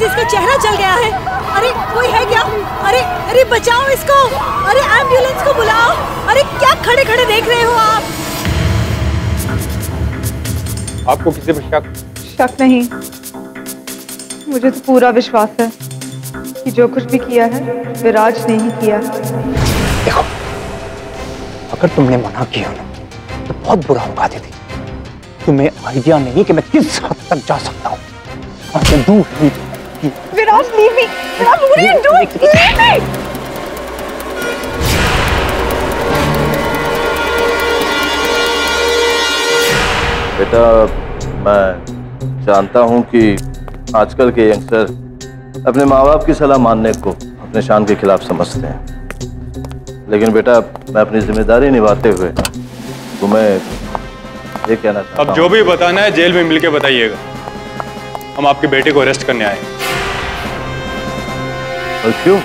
से इसका चेहरा जल गया है। अरे कोई है क्या? अरे अरे बचाओ इसको, अरे एम्बुलेंस को बुलाओ। अरे क्या खड़े खड़े देख रहे हो आप? आपको किसी पर शक? शक नहीं, मुझे तो पूरा विश्वास है कि जो कुछ भी किया है विराज ने ही किया है। देखो, अगर तुमने मना किया ना तो बहुत बुरा होगा दीदी। तुम्हें आइडिया नहीं कि मैं किस हद तक जा सकता हूँ। विराज, leave me! Viraj, what are you doing? Leave me! बेटा, मैं जानता हूँ कि आजकल के यंगस्टर अपने माँ बाप की सलाह मानने को अपने शान के खिलाफ समझते हैं, लेकिन बेटा मैं अपनी जिम्मेदारी निभाते हुए तुम्हें ये कहना चाहता हूँ। अब जो भी बताना है जेल में मिलके बताइएगा। हम आपके बेटे को अरेस्ट करने आए। और क्यों?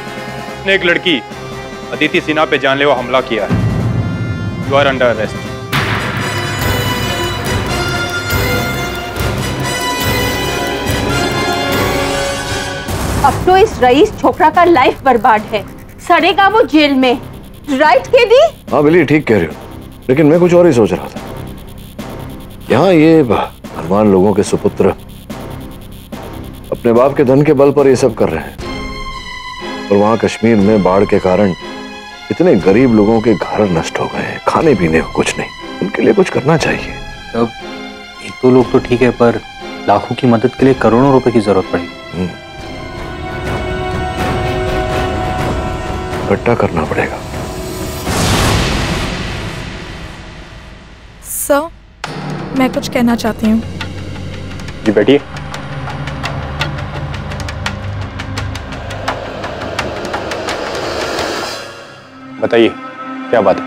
ने एक लड़की अदिति सिन्हा पे जानलेवा हमला किया है। You are under arrest. अब तो इस रईस छोकरा का लाइफ बर्बाद है, सड़ेगा वो जेल में। राइट केदी? हाँ बिल्ली, ठीक कह रही हो, लेकिन मैं कुछ और ही सोच रहा था। यहाँ ये धनवान लोगों के सुपुत्र अपने बाप के धन के बल पर ये सब कर रहे हैं, और वहां कश्मीर में बाढ़ के कारण इतने गरीब लोगों के घर नष्ट हो गए हैं, खाने पीने को कुछ नहीं। उनके लिए कुछ करना चाहिए। अब एक दो लोग तो ठीक है, पर लाखों की मदद के लिए करोड़ों रुपए की जरूरत पड़ेगी। इकट्ठा करना पड़ेगा। सर, मैं कुछ कहना चाहती हूँ। जी बैठिए। बताइए क्या बात है?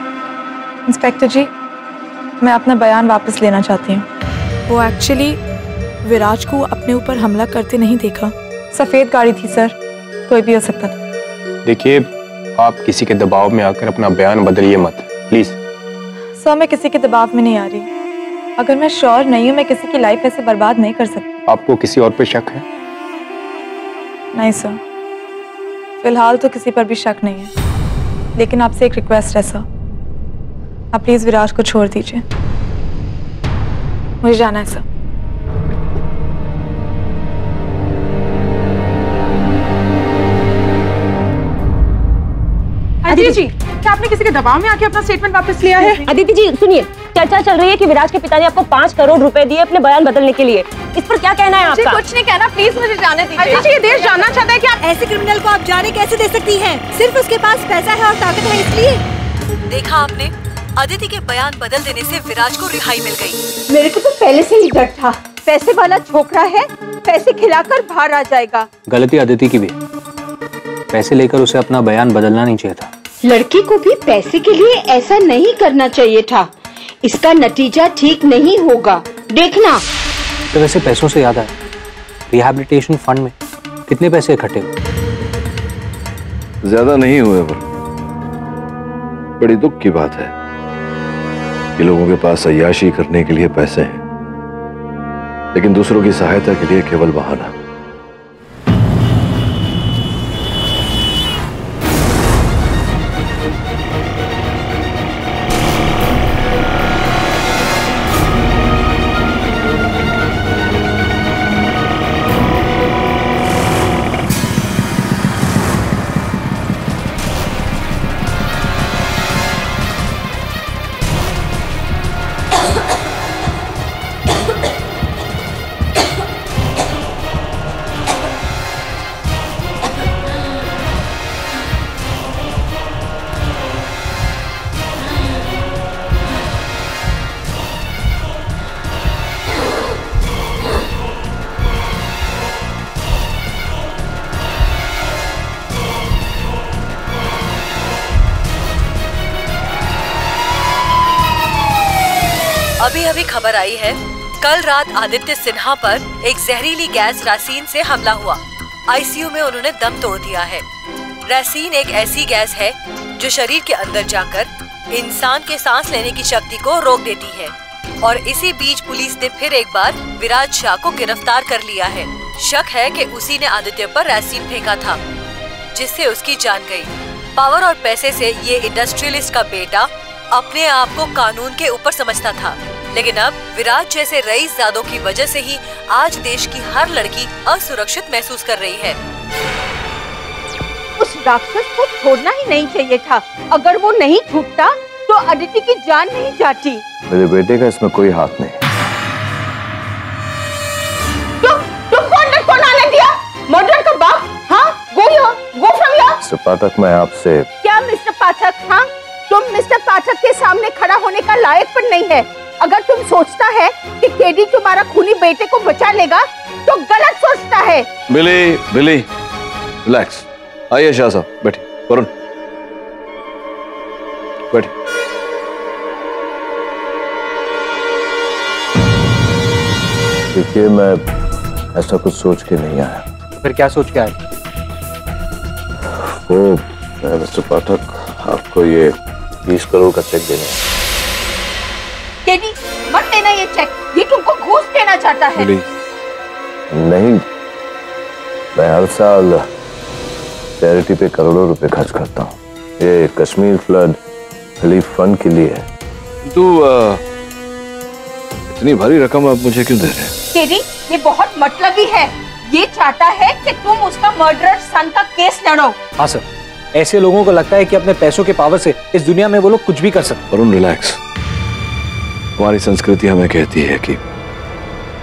इंस्पेक्टर जी, मैं अपना बयान वापस लेना चाहती हूँ। वो एक्चुअली विराज को अपने ऊपर हमला करते नहीं देखा। सफेद गाड़ी थी सर, कोई भी हो सकता था। देखिए, आप किसी के दबाव में आकर अपना बयान बदलिए मत, प्लीज। सर, मैं किसी के दबाव में नहीं आ रही। अगर मैं श्योर नहीं हूँ, मैं किसी की लाइफ ऐसे बर्बाद नहीं कर सकती। आपको किसी और पे शक है? नहीं सर, फिलहाल तो किसी पर भी शक नहीं है, लेकिन आपसे एक रिक्वेस्ट है सर, आप प्लीज विराज को छोड़ दीजिए। मुझे जाना है सर। अदिति जी, क्या आपने किसी के दबाव में आके अपना स्टेटमेंट वापस लिया है? अदिति जी सुनिए, चर्चा चल रही है कि विराज के पिता ने आपको 5 करोड़ रुपए दिए अपने बयान बदलने के लिए। इस पर क्या कहना है आपका? कुछ नहीं कहना, प्लीज मुझे जाने दीजिए। अदिति, ये देश जानना चाहता है कि आप ऐसे क्रिमिनल को आप जाने कैसे दे सकती हैं? सिर्फ उसके पास पैसा है और ताकत है इसलिए। देखा आपने, अदिति के बयान बदल देने से विराज को रिहाई मिल गई। मेरे को तो पहले से ही डर था, पैसे वाला छोकरा है, पैसे खिलाकर बाहर आ जाएगा। गलती अदिति की भी, पैसे लेकर उसे अपना बयान बदलना नहीं चाहिए था। लड़की को भी पैसे के लिए ऐसा नहीं करना चाहिए था। इसका नतीजा ठीक नहीं होगा, देखना। तो वैसे पैसों से याद आया, रिहैबिलिटेशन फंड में कितने पैसे इकट्ठे हुए? ज्यादा नहीं हुए, पर बड़ी दुख की बात है कि लोगों के पास अय्याशी करने के लिए पैसे हैं, लेकिन दूसरों की सहायता के लिए केवल बहाना। अभी अभी खबर आई है, कल रात आदित्य सिन्हा पर एक जहरीली गैस रासीन से हमला हुआ। आईसीयू में उन्होंने दम तोड़ दिया है। रासीन एक ऐसी गैस है जो शरीर के अंदर जाकर इंसान के सांस लेने की शक्ति को रोक देती है। और इसी बीच पुलिस ने फिर एक बार विराज शाह को गिरफ्तार कर लिया है। शक है कि उसी ने आदित्य पर रैसीन फेंका था, जिससे उसकी जान गई। पावर और पैसे से ये इंडस्ट्रियलिस्ट का बेटा अपने आप को कानून के ऊपर समझता था, लेकिन अब विराज जैसे रईसजादों की वजह से ही आज देश की हर लड़की असुरक्षित महसूस कर रही है। उस राक्षस को छोड़ना ही नहीं चाहिए था। अगर वो नहीं छूटता तो अदिति की जान नहीं जाती। मेरे बेटे का इसमें कोई हाथ नहीं। तुमको अंदर कौन आने दिया? मर्डर का बाप? हाँ, गो फ्रॉम हियर। मिस्टर पाठक, मैं आपसे। क्या मिस्टर पाठक? हाँ, तुम मिस्टर पाठक के सामने खड़ा होने का लायक पर नहीं है। अगर तुम सोचता है कि केडी तुम्हारा खूनी बेटे को बचा लेगा तो गलत सोचता है। बिली, रिलैक्स। आइए शाह साहब, बैठिए। वरुण, बैठिए। देखिए, मैं ऐसा कुछ सोच के नहीं आया। फिर क्या सोच के आए? वो मिस्टर पाठक, आपको ये 20 करोड़ का चेक देना है। केडी, मत देना ये चेक, ये तुमको घूस देना चाहता है। नहीं, मैं हर साल चैरिटी पे करोड़ों रुपए खर्च करता हूँ। ये कश्मीर फ्लड रिलीफ फंड के लिए है। तो इतनी भारी रकम आप मुझे क्यों दे रहे हैं? केडी, ये बहुत मतलबी है। ये चाहता है कि तुम उसका मर्डरर सन का केस लड़ो। हाँ सर, ऐसे लोगों को लगता है कि अपने पैसों के पावर से इस दुनिया में वो लोग कुछ भी कर सकते। वरुण, रिलैक्स। हमारी संस्कृति हमें कहती है कि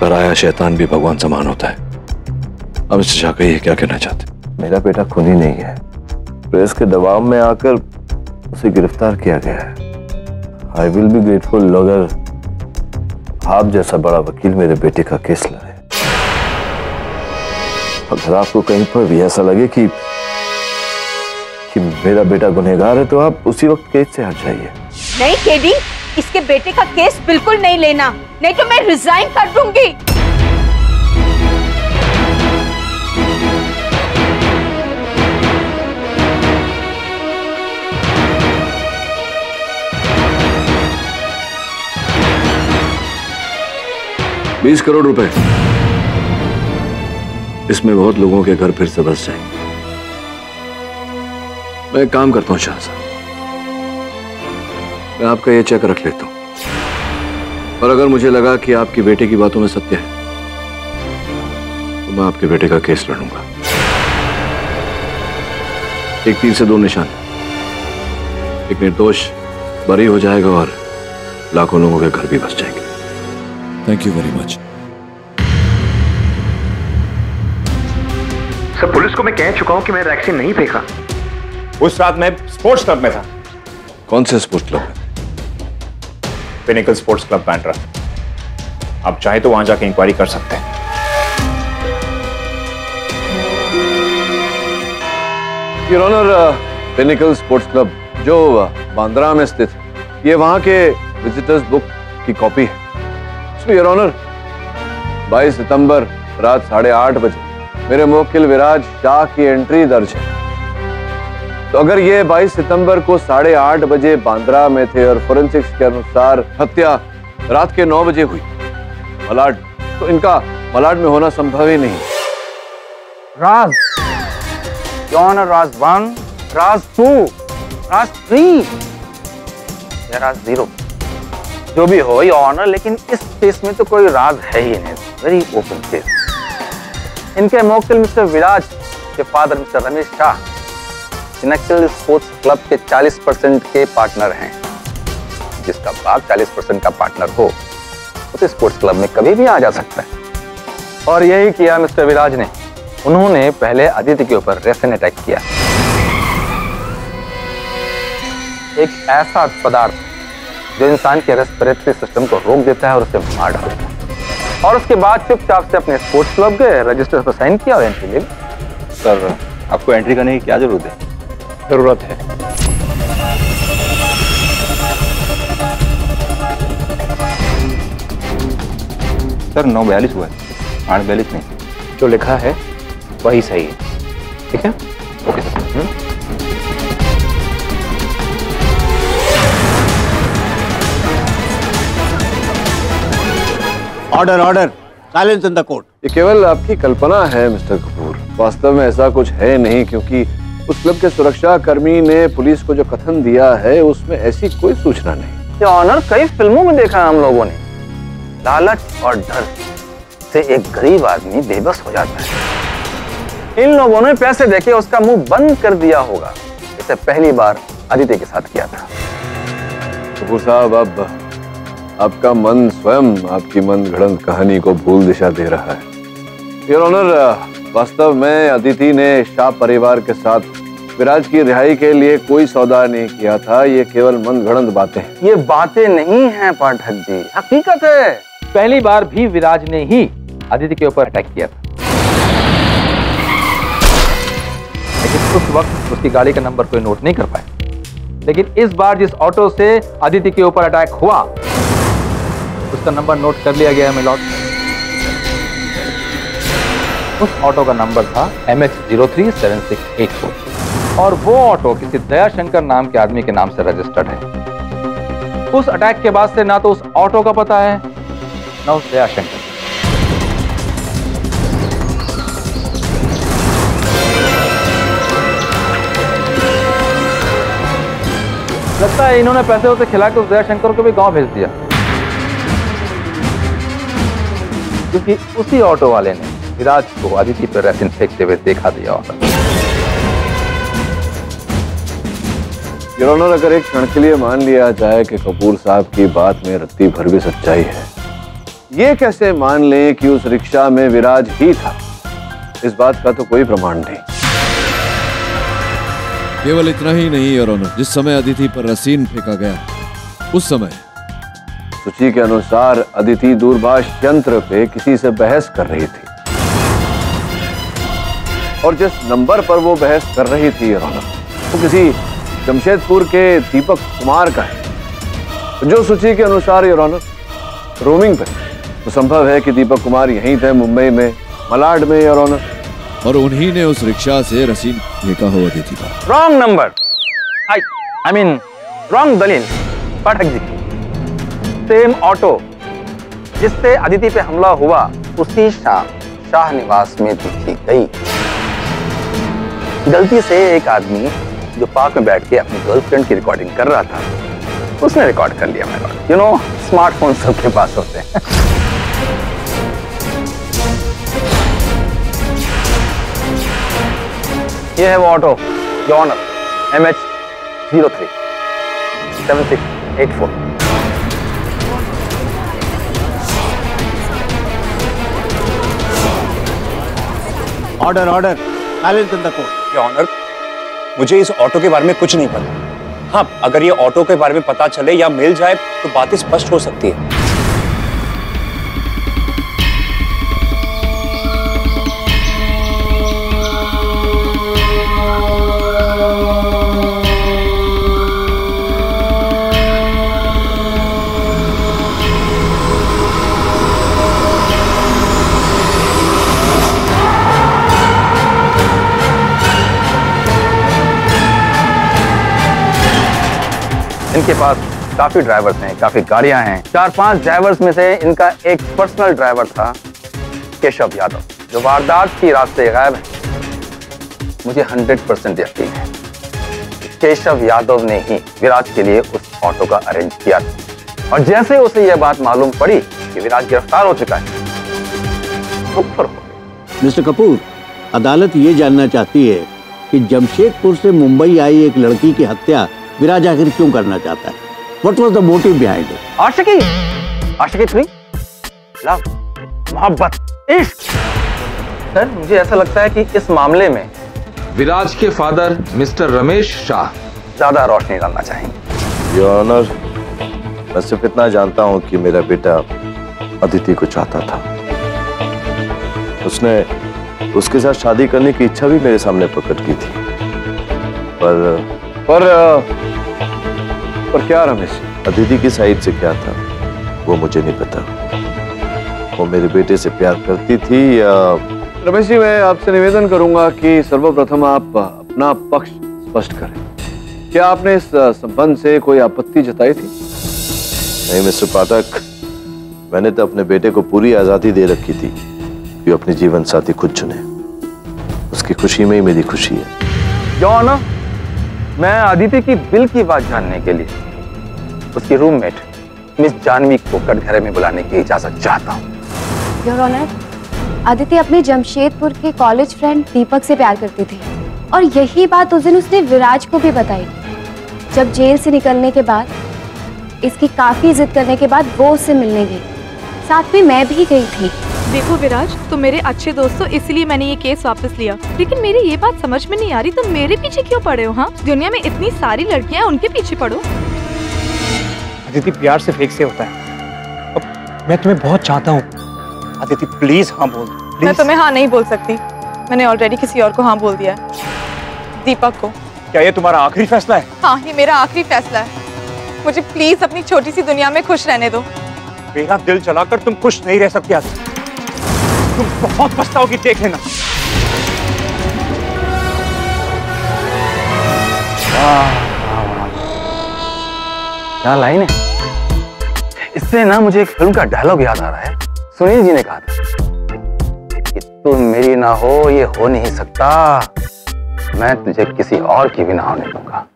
पराया शैतान भी भगवान समान होता है। अब मिस्टर शाह, कहिए क्या कहना चाहते? मेरा बेटा खूनी नहीं है। प्रेस के दबाव में आकर उसे गिरफ्तार किया गया है। आई विल बी ग्रेटफुल अगर आप जैसा बड़ा वकील मेरे बेटे का केस लड़े। अगर आपको कहीं पर भी ऐसा लगे कि मेरा बेटा गुनहगार है तो आप उसी वक्त केस से हट जाइए। नहीं केडी, इसके बेटे का केस बिल्कुल नहीं लेना, नहीं तो मैं रिजाइन कर दूंगी। $20 करोड़ रुपए, इसमें बहुत लोगों के घर फिर से बस जाएंगे। मैं एक काम करता हूं शाह साहब, मैं आपका ये चेक रख लेता हूं, और अगर मुझे लगा कि आपकी बेटे की बातों में सत्य है तो मैं आपके बेटे का केस लड़ूंगा। एक तीर से दो निशान, एक निर्दोष बरी हो जाएगा और लाखों लोगों के घर भी बस जाएंगे। Thank you very much. Sir, police को मैं कह चुका हूं कि मैं वैक्सीन नहीं फेंका। उस रात मैं स्पोर्ट्स क्लब में था। कौन से स्पोर्ट्स क्लब में? Pinnacle sports club Bandra. आप चाहे तो वहां जाके इंक्वायरी कर सकते हैं। Your honour, pinnacle sports club जो बांद्रा में स्थित है, ये वहां के विजिटर्स बुक की कॉपी है। इसमें योर ऑनर 22 सितंबर रात 8:30 बजे मेरे मुवक्किल विराज शाह की एंट्री दर्ज है। तो अगर ये 22 सितंबर को 8:30 बजे बांद्रा में थे और फोरेंसिक्स के अनुसार हत्या रात के 9 बजे हुई मलाड, तो इनका मलाड में होना संभव ही नहीं। राज, राज 1, राज 2, राज 3 या राज 0, जो भी हो योर ऑनर, लेकिन इस केस में तो कोई राज है ही नहीं। Very open case. इनके मुवक्किल मिस्टर विराज के father mister Ramesh Shah pinnacle sports club के 40% के पार्टनर हैं। जिसका बाप 40% का पार्टनर हो तो स्पोर्ट्स क्लब में कभी भी आ जा सकता है। और यही किया मिस्टर विराज ने। उन्होंने पहले आदित्य के ऊपर रेफिन अटैक किया, एक ऐसा पदार्थ जो इंसान के रेस्पिरेटरी सिस्टम को रोक देता है और उसे मार डालता है। और उसके बाद चुपचाप से अपने स्पोर्ट्स क्लब के रजिस्टर पर साइन किया और एंट्री ले ली। सर, आपको एंट्री करने की क्या जरूरत है? जरूरत है। सर 9:42 हुआ है, 8:42 नहीं। जो लिखा है वही सही है, ठीक है? Okay sir. Order order, silence in the court. ये केवल आपकी कल्पना है मिस्टर कपूर, वास्तव में ऐसा कुछ है नहीं, क्योंकि उस क्लब के सुरक्षा कर्मी ने पुलिस को जो कथन दिया है उसमें ऐसी कोई सूचना नहीं। ये ऑनर कई फिल्मों में देखा है हम लोगों ने। लालच और डर से एक गरीब आदमी बेबस हो जाता है। इन लोगों ने पैसे देके उसका मुंह बंद कर दिया होगा। इसे पहली बार आदित्य के साथ किया था। कपूर साहब, अब आपका मन स्वयं आपकी मनगढ़ंत कहानी को भूल दिशा दे रहा है। योर ऑनर, वास्तव में अदिति ने शाह परिवार के साथ विराज की रिहाई के लिए कोई सौदा नहीं किया था। ये केवल मनगढ़ंत बातें हैं। ये बातें नहीं हैं पाठक जी, हकीकत है। पहली बार भी विराज ने ही अदिति के ऊपर अटैक किया था, लेकिन उस वक्त उसकी गाड़ी का नंबर कोई नोट नहीं कर पाया। लेकिन इस बार जिस ऑटो से अदिति के ऊपर अटैक हुआ उसका नंबर नोट कर लिया गया है मिलॉर्ड। उस ऑटो का नंबर था MH037684 और वो ऑटो किसी दयाशंकर नाम के आदमी के नाम से रजिस्टर्ड है। उस अटैक के बाद से ना तो उस ऑटो का पता है ना उस दयाशंकर। लगता है इन्होंने पैसे उसे खिला के उस दयाशंकर को भी गांव भेज दिया, क्योंकि उसी ऑटो वाले ने विराज को अदिति पर रेसिन फेंकते हुए देखा दिया होता। योर ऑनर, अगर एक क्षण के लिए मान लिया जाए कि कपूर साहब की बात में रत्ती भर भी सच्चाई है, ये कैसे मान लें कि उस रिक्शा में विराज ही था? इस बात का तो कोई प्रमाण नहीं। केवल इतना ही नहीं योर ऑनर, जिस समय अदिति पर रसीन फेंका गया उस समय सूची के अनुसार अदिति दूरभाष यंत्र पे किसी से बहस कर रही थी, और जिस नंबर पर वो बहस कर रही थी योर ऑनर, वो किसी जमशेदपुर के दीपक कुमार का है। जो सूची के अनुसार योर ऑनर रोमिंग पे, तो संभव है कि दीपक कुमार यहीं थे मुंबई में, मलाड में योर ऑनर, और उन्हीं ने उस रिक्शा से रसीन फेंका हो अदिति पर। Wrong number, I mean wrong दलील पाठक जी। सेम ऑटो जिससे अदिति पे हमला हुआ उसी शाम शाह निवास में दिखी गई। गलती से एक आदमी जो पार्क में बैठ के अपनी गर्लफ्रेंड की रिकॉर्डिंग कर रहा था, उसने रिकॉर्ड कर लिया मेरा। यू नो, स्मार्टफोन सबके पास होते हैं। ये है वो auto, your honour, MH037684। Order order, silence in the court. Your honour, मुझे इस ऑटो के बारे में कुछ नहीं पता। हाँ, अगर ये ऑटो के बारे में पता चले या मिल जाए तो बातें स्पष्ट हो सकती है। इनके पास काफी ड्राइवर्स हैं, काफी गाड़ियां हैं। 4-5 ड्राइवर्स में से इनका एक पर्सनल ड्राइवर था, केशव यादव, जो वारदात की रात से गायब है। मुझे 100% यकीन है केशव यादव ने ही विराज के लिए उस ऑटो का अरेंज किया था। और जैसे उसे यह बात मालूम पड़ी कि विराज गिरफ्तार हो चुका है, तो फुर हो गई। मिस्टर कपूर, अदालत ये जानना चाहती है कि जमशेदपुर से मुंबई आई एक लड़की की हत्या विराज आखिर क्यों करना चाहता है? What was the motive behind it? Aashiqui, Aashiqui 3, love, मोहब्बत, इश्क। सर, मुझे ऐसा लगता है कि इस मामले में विराज के फादर मिस्टर रमेश शाह ज्यादा रोशनी डालना चाहेंगे। योर ऑनर, मैं सिर्फ इतना जानता हूं कि मेरा बेटा अदिति को चाहता था। उसने उसके साथ शादी करने की इच्छा भी मेरे सामने प्रकट की थी, पर क्या रमेश? अदिति की साइड से क्या था वो मुझे नहीं पता। वो मेरे बेटे से प्यार करती थी या... रमेश जी, मैं आपसे निवेदन करूंगा कि सर्वप्रथम आप अपना पक्ष स्पष्ट करें। क्या आपने इस संबंध से कोई आपत्ति जताई थी? नहीं मिस्टर पाठक, मैंने तो अपने बेटे को पूरी आजादी दे रखी थी कि अपनी जीवन साथी खुद चुने। उसकी खुशी में ही मेरी खुशी है। योर ऑनर, मैं अदिति की बिल की बात जानने के लिए उसकी रूममेट मिस जानवी को कटघरे में बुलाने की इजाजत चाहता हूँ। योर ऑनर, अदिति अपने जमशेदपुर के कॉलेज फ्रेंड दीपक से प्यार करती थी और यही बात उस दिन उसने विराज को भी बताई। जब जेल से निकलने के बाद, इसकी काफी जिद करने के बाद वो उससे मिलने गई, साथ में मैं भी गई थी। देखो विराज, तुम मेरे अच्छे दोस्त हो, इसलिए मैंने ये केस वापस लिया, लेकिन मेरी ये बात समझ में नहीं आ रही, तुम मेरे पीछे क्यों पड़े हो? हाँ, दुनिया में इतनी सारी लड़कियां हैं, उनके पीछे पड़ो। अदिति, प्यार सिर्फ एक से होता है। अब मैं तुम्हें बहुत चाहता हूँ। अदिति प्लीज हाँ बोल। मैं तुम्हें हाँ नहीं बोल सकती, मैंने ऑलरेडी किसी और को हाँ बोल दिया है, दीपक को। क्या ये तुम्हारा आखिरी फैसला है? हाँ, ये मेरा आखिरी फैसला है। मुझे प्लीज अपनी छोटी सी दुनिया में खुश रहने दो। मेरा दिल जलाकर तुम खुश नहीं रह सकती आज। तुम बहुत पछताओगी, देख लेना। क्या लाइन है? इससे ना मुझे एक फिल्म का डायलॉग याद आ रहा है। सुनील जी ने कहा था कि तुम मेरी ना हो ये हो नहीं सकता, मैं तुझे किसी और की भी ना होने दूंगा।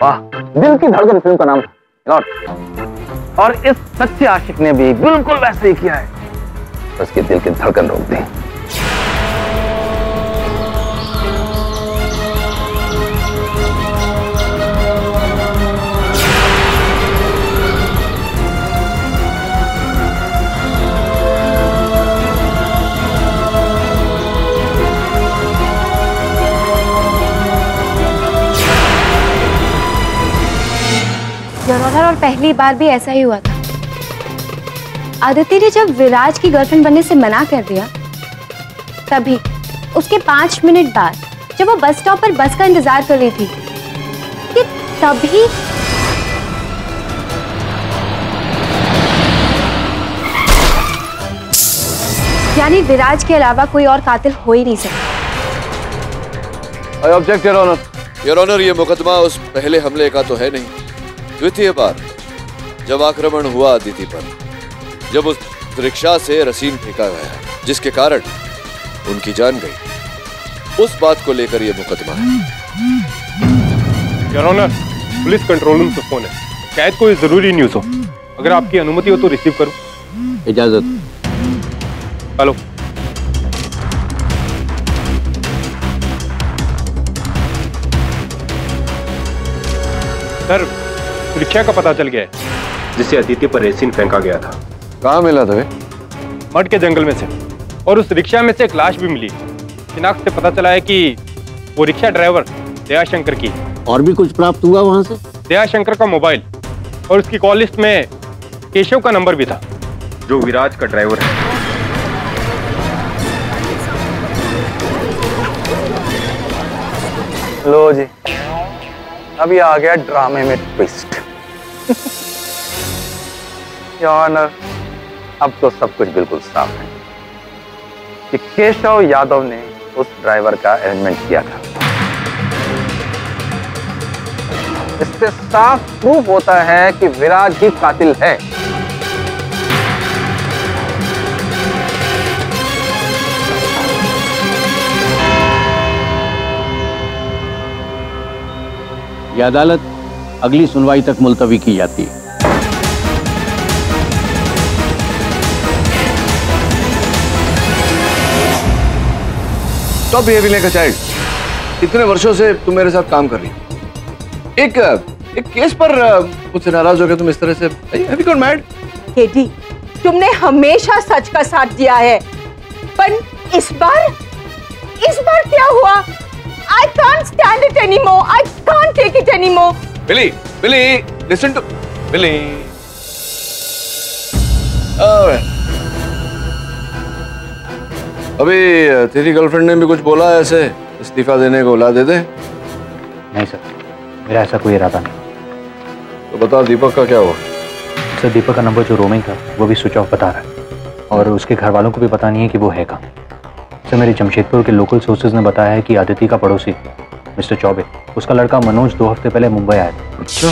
वाह, दिल की धड़कन फिल्म का नाम नॉट। और इस सच्चे आशिक ने भी बिल्कुल वैसे ही किया है, उसके दिल की धड़कन रोक दी। और पहली बार भी ऐसा ही हुआ था। आदिति ने जब विराज की गर्लफ्रेंड बनने से मना कर दिया, तभी उसके 5 मिनट बाद जब वो बस स्टॉप पर बस का इंतजार कर रही थी, कि तभी यानी विराज के अलावा कोई और कातिल हो ही नहीं सकता। I object, Your Honor. Your Honor, ये मुकदमा उस पहले हमले का तो है नहीं, द्वितीय बार जब आक्रमण हुआ अदिति पर, जब उस रिक्शा से रसीन फेंका गया जिसके कारण उनकी जान गई, उस बात को लेकर यह मुकदमा है। Your honour, police control room से फोन है, शायद कोई जरूरी न्यूज हो। अगर आपकी अनुमति हो तो रिसीव करूं। इजाजत। हेलो। सर, रिक्शा का पता चल गया है जिसे अदिति पर रेसिन फेंका गया था। कहाँ मिला था? मठ के जंगल में से, और उस रिक्शा में से एक लाश भी मिली। शिनाख्त से पता चला है कि वो रिक्शा ड्राइवर दयाशंकर की। और भी कुछ प्राप्त हुआ वहां से? दयाशंकर का मोबाइल और उसकी कॉल लिस्ट में केशव का नंबर भी था, जो विराज का ड्राइवर है। लो जी, अभी आ गया ड्रामे में ट्विस्ट। योर ऑनर, अब तो सब कुछ बिल्कुल साफ है कि केशव यादव ने उस ड्राइवर का अरेंजमेंट किया था। इससे साफ प्रूफ होता है कि विराज ही कातिल है। यह अदालत अगली सुनवाई तक मुलतवी की जाती है। Stop behaving like a child. इतने वर्षों से तुम मेरे साथ काम कर रही हो, एक केस पर मुझसे नाराज हो गए तुम इस तरह से? Have you gone mad? KD, तुमने हमेशा सच का साथ दिया है, पर इस बार क्या हुआ? I can't stand it anymore. I can't take it anymore. Billy, listen to Billy. अभी तेरी गर्लफ्रेंड ने भी कुछ बोला है ऐसे इस्तीफा देने को? ला दे दे। नहीं सर, मेरा ऐसा कोई इरादा नहीं। तो बता, दीपक का क्या हुआ? सर, दीपक का नंबर जो रोमिंग था वो भी स्विच ऑफ बता रहा है, और उसके घर वालों को भी पता नहीं है कि वो है कहाँ। सर, मेरे जमशेदपुर के लोकल सोर्सेज ने बताया है कि आदिति का पड़ोसी मिस्टर चौबे, उसका लड़का मनोज 2 हफ्ते पहले मुंबई आया था। अच्छा,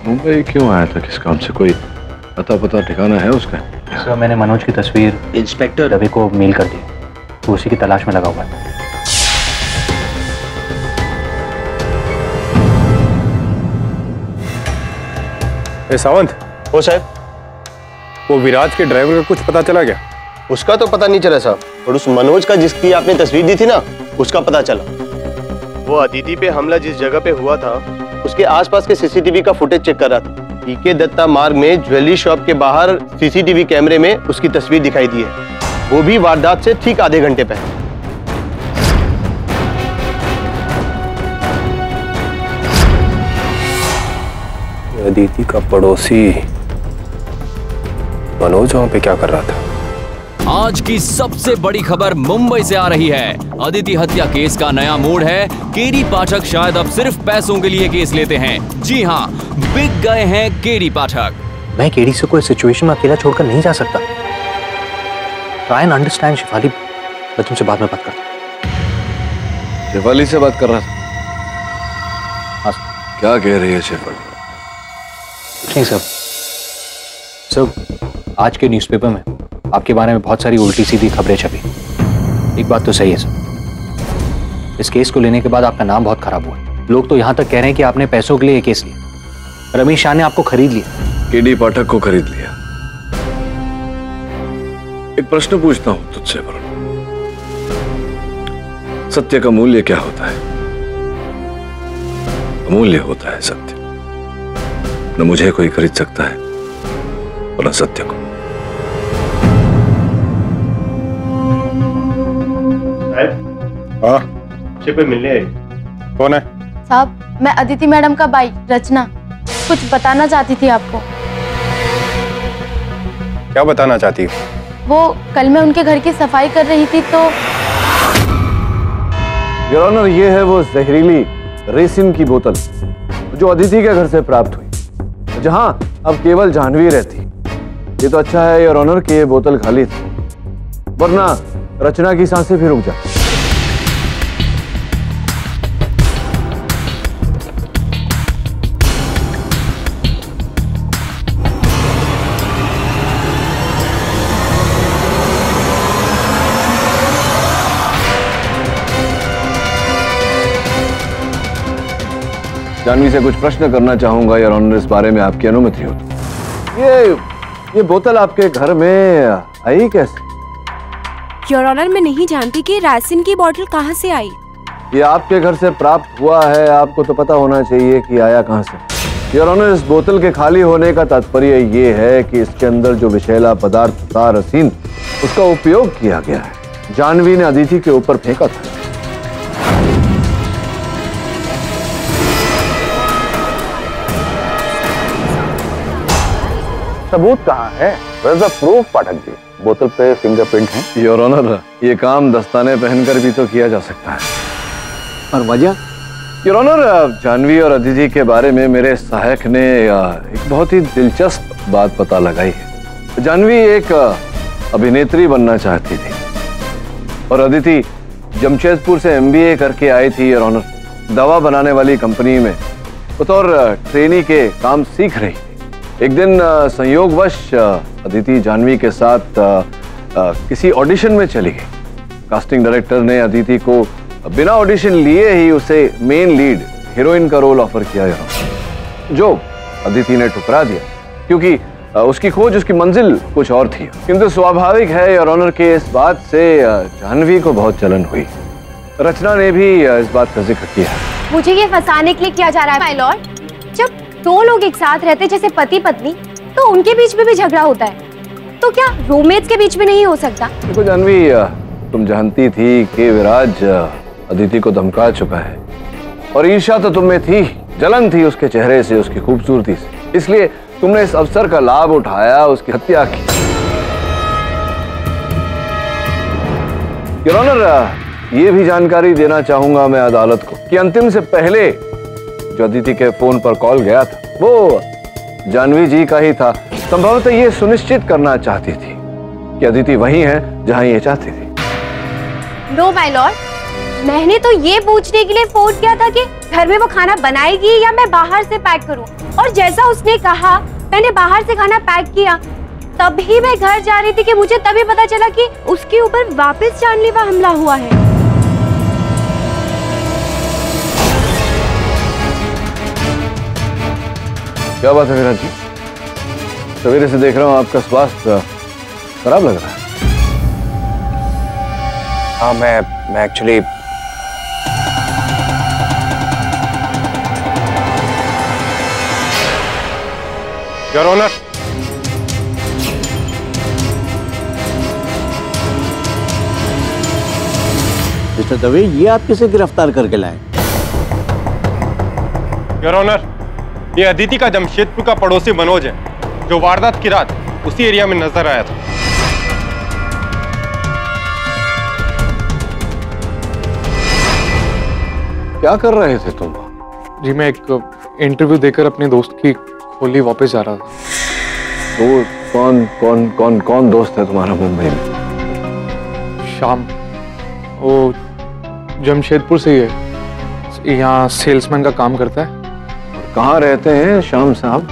मुंबई क्यों आया था? किस काम से? कोई पता पता ठिकाना है उसका? सर मैंने मनोज की तस्वीर इंस्पेक्टर रवि को मेल कर दी, तो उसी की तलाश में लगा हुआ है। सावंत, हो साहब, वो विराज के ड्राइवर का कुछ पता चला क्या? उसका तो पता नहीं चला साहब, और उस मनोज का जिसकी आपने तस्वीर दी थी ना, उसका पता चला। वो अदिति पे हमला जिस जगह पे हुआ था उसके आसपास के सीसीटीवी का फुटेज चेक कर रहा था। पीके दत्ता मार्ग में ज्वेलरी शॉप के बाहर सीसीटीवी कैमरे में उसकी तस्वीर दिखाई दी है, वो भी वारदात से ठीक आधे घंटे पहले। अदिति का पड़ोसी मनोज वहां पे क्या कर रहा था? आज की सबसे बड़ी खबर मुंबई से आ रही है। अदिति हत्या केस का नया मोड़ है। केडी पाठक शायद अब सिर्फ पैसों के लिए केस लेते हैं। जी हाँ, बिक गए हैं केडी पाठक। मैं केडी से कोई सिचुएशन में अकेला छोड़कर नहीं जा सकता। ट्राई एंड अंडरस्टैंड शिफाली, मैं तुमसे बाद में बात करता हूँ। शिफाली से बात कर रहा था? हाँ। क्या कह रही है शिफाली? नहीं सर, आज के न्यूज़पेपर में आपके बारे में बहुत सारी उल्टी सीधी खबरें छपी। एक बात तो सही है सर, इस केस को लेने के बाद आपका नाम बहुत खराब हुआ। लोग तो यहां तक कह रहे हैं कि आपने पैसों के लिए ये केस लिया। रमेश शाह ने आपको खरीद लिया। केडी पाठक को खरीद लिया। एक प्रश्न पूछता हूं तुझसे वरुण, सत्य का मूल्य क्या होता है? अमूल्य होता है सत्य। न मुझे कोई खरीद सकता है और न सत्य को। हाँ, शिप पे मिलने आई। कौन है? साहब, मैं अदिति मैडम का भाई रचना, कुछ बताना चाहती थी आपको। क्या बताना चाहती हो? वो कल मैं उनके घर की सफाई कर रही थी तो योर ऑनर, ये है वो जहरीली रेसिन की बोतल जो अदिति के घर से प्राप्त हुई, जहां अब केवल जाह्नवी रहती। ये तो अच्छा है योर ऑनर कि ये बोतल खाली थी, वरना रचना की सांसें भी रुक जाती। जाह्नवी से कुछ प्रश्न करना चाहूंगा योर ऑनर, इस बारे में आपकी अनुमति हो तो। ये बोतल आपके घर में आई कैसे? योर ऑनर, मैं नहीं जानती कि रासिन की बोतल कहाँ से आई। ये आपके घर से प्राप्त हुआ है, आपको तो पता होना चाहिए कि आया कहाँ से। योर ऑनर, इस बोतल के खाली होने का तात्पर्य ये है कि इसके अंदर जो विषैला पदार्थ था रसीन, उसका उपयोग किया गया है। जाह्नवी ने अदिति के ऊपर फेंका था। सबूत कहाँ है? Where's the proof, Pathak ji? बोतल पे फिंगरप्रिंट है। योर ऑनर, ये काम दस्ताने पहनकर भी तो किया जा सकता है। और वजह? योर ऑनर, जाह्नवी और अदिति के बारे में मेरे सहायक ने एक बहुत ही दिलचस्प बात पता लगाई है। जाह्नवी एक अभिनेत्री बनना चाहती थी और अदिति जमशेदपुर से MBA करके आई थी योर ऑनर। दवा बनाने वाली कंपनी में बतौर ट्रेनी के काम सीख रही थी। एक दिन संयोगवश अदिति जाह्नवी के साथ किसी ऑडिशन में चली गई। कास्टिंग डायरेक्टर ने अदिति को बिना ऑडिशन लिए ही उसे मेन लीड हीरोइन का रोल ऑफर किया, जो अदिति ने ठुकरा दिया क्योंकि उसकी खोज, उसकी मंजिल कुछ और थी। किंतु स्वाभाविक है योर ऑनर के इस बात से जाह्नवी को बहुत जलन हुई। रचना ने भी इस बात का जिक्र किया। मुझे ये फंसाने के लिए किया जा रहा है माय लॉर्ड। जब दो लोग एक साथ रहते जैसे पति पत्नी, तो उनके बीच में भी झगड़ा होता है, तो क्या रोमेंस के बीच में नहीं हो सकता? देखो जाह्नवी, तुम जानती थी कि विराज अदिति को धमका चुका है और ईर्ष्या तो तुम में थी, जलन थी उसके चेहरे से, उसकी खूबसूरती से, इसलिए तुमने इस अवसर का लाभ उठाया, उसकी हत्या की। योर ऑनर, ये भी जानकारी देना चाहूंगा मैं अदालत को कि अंतिम से पहले जो अदिति के फोन पर कॉल गया था वो जाह्नवी जी का ही था। संभवतः ये सुनिश्चित करना चाहती थी कि अदिति वही है जहां ये चाहती थी। नो माय लॉर्ड, मैंने तो ये पूछने के लिए फोन किया था कि घर में वो खाना बनाएगी या मैं बाहर से पैक करूं, और जैसा उसने कहा मैंने बाहर से खाना पैक किया, तभी मैं घर जा रही थी कि मुझे तभी पता चला कि उसके ऊपर वापस जानलेवा हमला हुआ है। क्या बात है विराज जी? सवेरे से देख रहा हूँ आपका स्वास्थ्य खराब लग रहा है। हाँ, मैं actually your honour, mister Dave, ये आप किसे गिरफ्तार करके लाए? योर ऑनर, ये अदिति का जमशेदपुर का पड़ोसी मनोज है, जो वारदात की रात उसी एरिया में नजर आया था। क्या कर रहे थे तुम? जी मैं एक इंटरव्यू देकर अपने दोस्त की खोली वापस जा रहा था। दोस्त? कौन दोस्त है तुम्हारा मुंबई में? शाम, वो जमशेदपुर से ही है, यहाँ सेल्समैन का काम करता है। कहाँ रहते हैं श्याम साहब?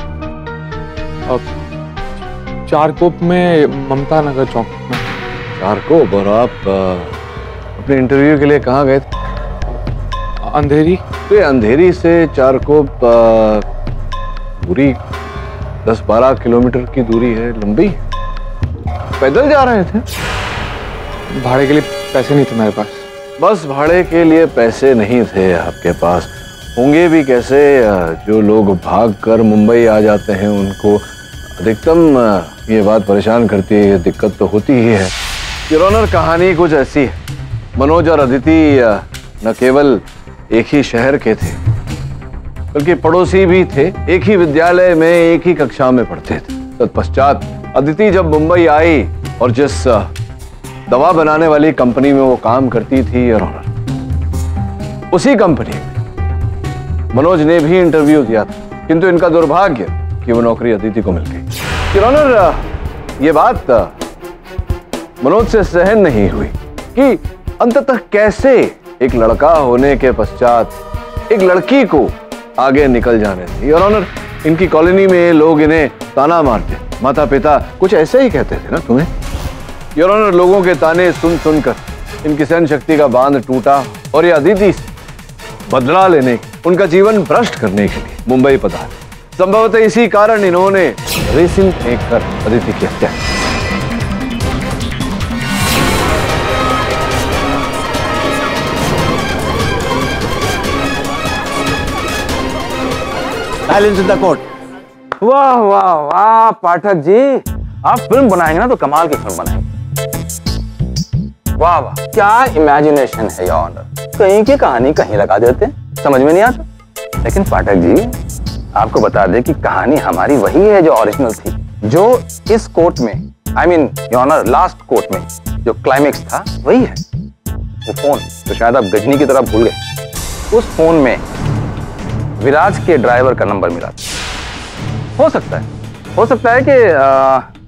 चारकोप में, ममता नगर चौक में। चारकोप? और आप अपने इंटरव्यू के लिए कहाँ गए थे? अंधेरी। तो अंधेरी से चारकोप दूरी 10-12 किलोमीटर की दूरी है, लंबी। पैदल जा रहे थे? भाड़े के लिए पैसे नहीं थे मेरे पास। बस भाड़े के लिए पैसे नहीं थे आपके पास? होंगे भी कैसे? जो लोग भागकर मुंबई आ जाते हैं उनको अधिकतम ये बात परेशान करती है, ये दिक्कत तो होती ही है। योर ऑनर, कहानी कुछ ऐसी है। मनोज और अदिति न केवल एक ही शहर के थे, बल्कि पड़ोसी भी थे। एक ही विद्यालय में एक ही कक्षा में पढ़ते थे। तत्पश्चात अदिति जब मुंबई आई और जिस दवा बनाने वाली कंपनी में वो काम करती थी योर ऑनर, उसी कंपनी में मनोज ने भी इंटरव्यू दिया था, किंतु इनका दुर्भाग्य कि वो नौकरी अदिति को मिल गई। योर ऑनर, ये बात मनोज से सहन नहीं हुई कि अंततः कैसे एक लड़का होने के पश्चात एक लड़की को आगे निकल जाने थे। योर ऑनर, इनकी कॉलोनी में लोग इन्हें ताना मारते, माता पिता कुछ ऐसे ही कहते थे ना तुम्हें। योर ऑनर, लोगों के ताने सुन सुनकर इनकी सहन शक्ति का बांध टूटा और ये अदिति से बदला लेने, उनका जीवन भ्रष्ट करने के लिए मुंबई पधारे। संभवतः इसी कारण इन्होंने रेसिन फेंककर अदिति की हत्या की। Silence in the court. वाह वाह वाह पाठक जी, आप फिल्म बनाएंगे ना तो कमाल की फिल्म बनाएंगे। वाह वाह, क्या इमेजिनेशन है योर ऑनर। कहीं की कहानी कहीं लगा देते हैं, समझ में नहीं आता। लेकिन पाठक जी, आपको बता दें कि कहानी हमारी वही है जो ओरिजिनल थी, जो इस कोर्ट में, I mean your honour last court में जो क्लाइमेक्स था वही है। वो फोन तो शायद आप गजनी की तरह भूल गए। उस फोन में विराज के ड्राइवर का नंबर मिला। हो सकता है कि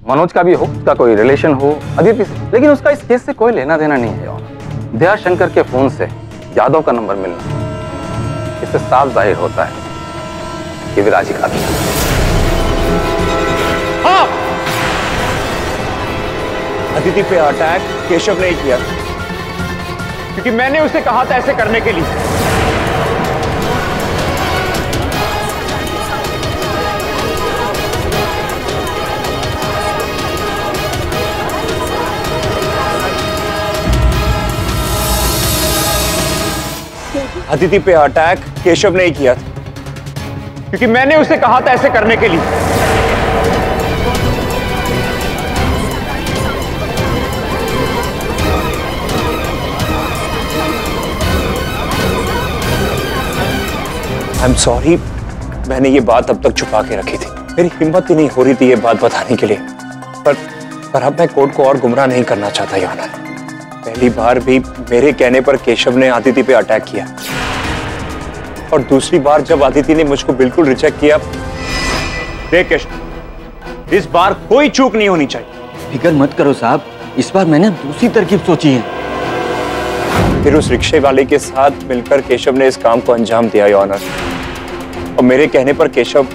मनोज का भी हो, उसका कोई रिलेशन हो अदिति से, लेकिन उसका इस केस से कोई लेना देना नहीं है। दया शंकर के फोन से यादव का नंबर मिलना, इससे साफ जाहिर होता है कि विराज ही कातिल है। हाँ, अदिति पे अटैक केशव ने ही किया, क्योंकि मैंने उसे कहा था ऐसे करने के लिए। अदिति पे अटैक केशव ने ही किया था, क्योंकि मैंने उसे कहा था ऐसे करने के लिए। आई एम सॉरी, मैंने ये बात अब तक छुपा के रखी थी। मेरी हिम्मत ही नहीं हो रही थी ये बात बताने के लिए, पर अब मैं कोर्ट को और गुमराह नहीं करना चाहता योर ऑनर। पहली बार भी मेरे कहने पर केशव ने अदिति पे अटैक किया, और दूसरी बार जब अदिति ने मुझको बिल्कुल रिजेक्ट किया। देख केशव, इस बार कोई चूक नहीं होनी चाहिए। फिक्र मत करो साहब, इस बार मैंने दूसरी तरकीब सोची है। फिर उस रिक्शे वाले के साथ मिलकर केशव ने इस काम को अंजाम दिया योर ऑनर, और मेरे कहने पर केशव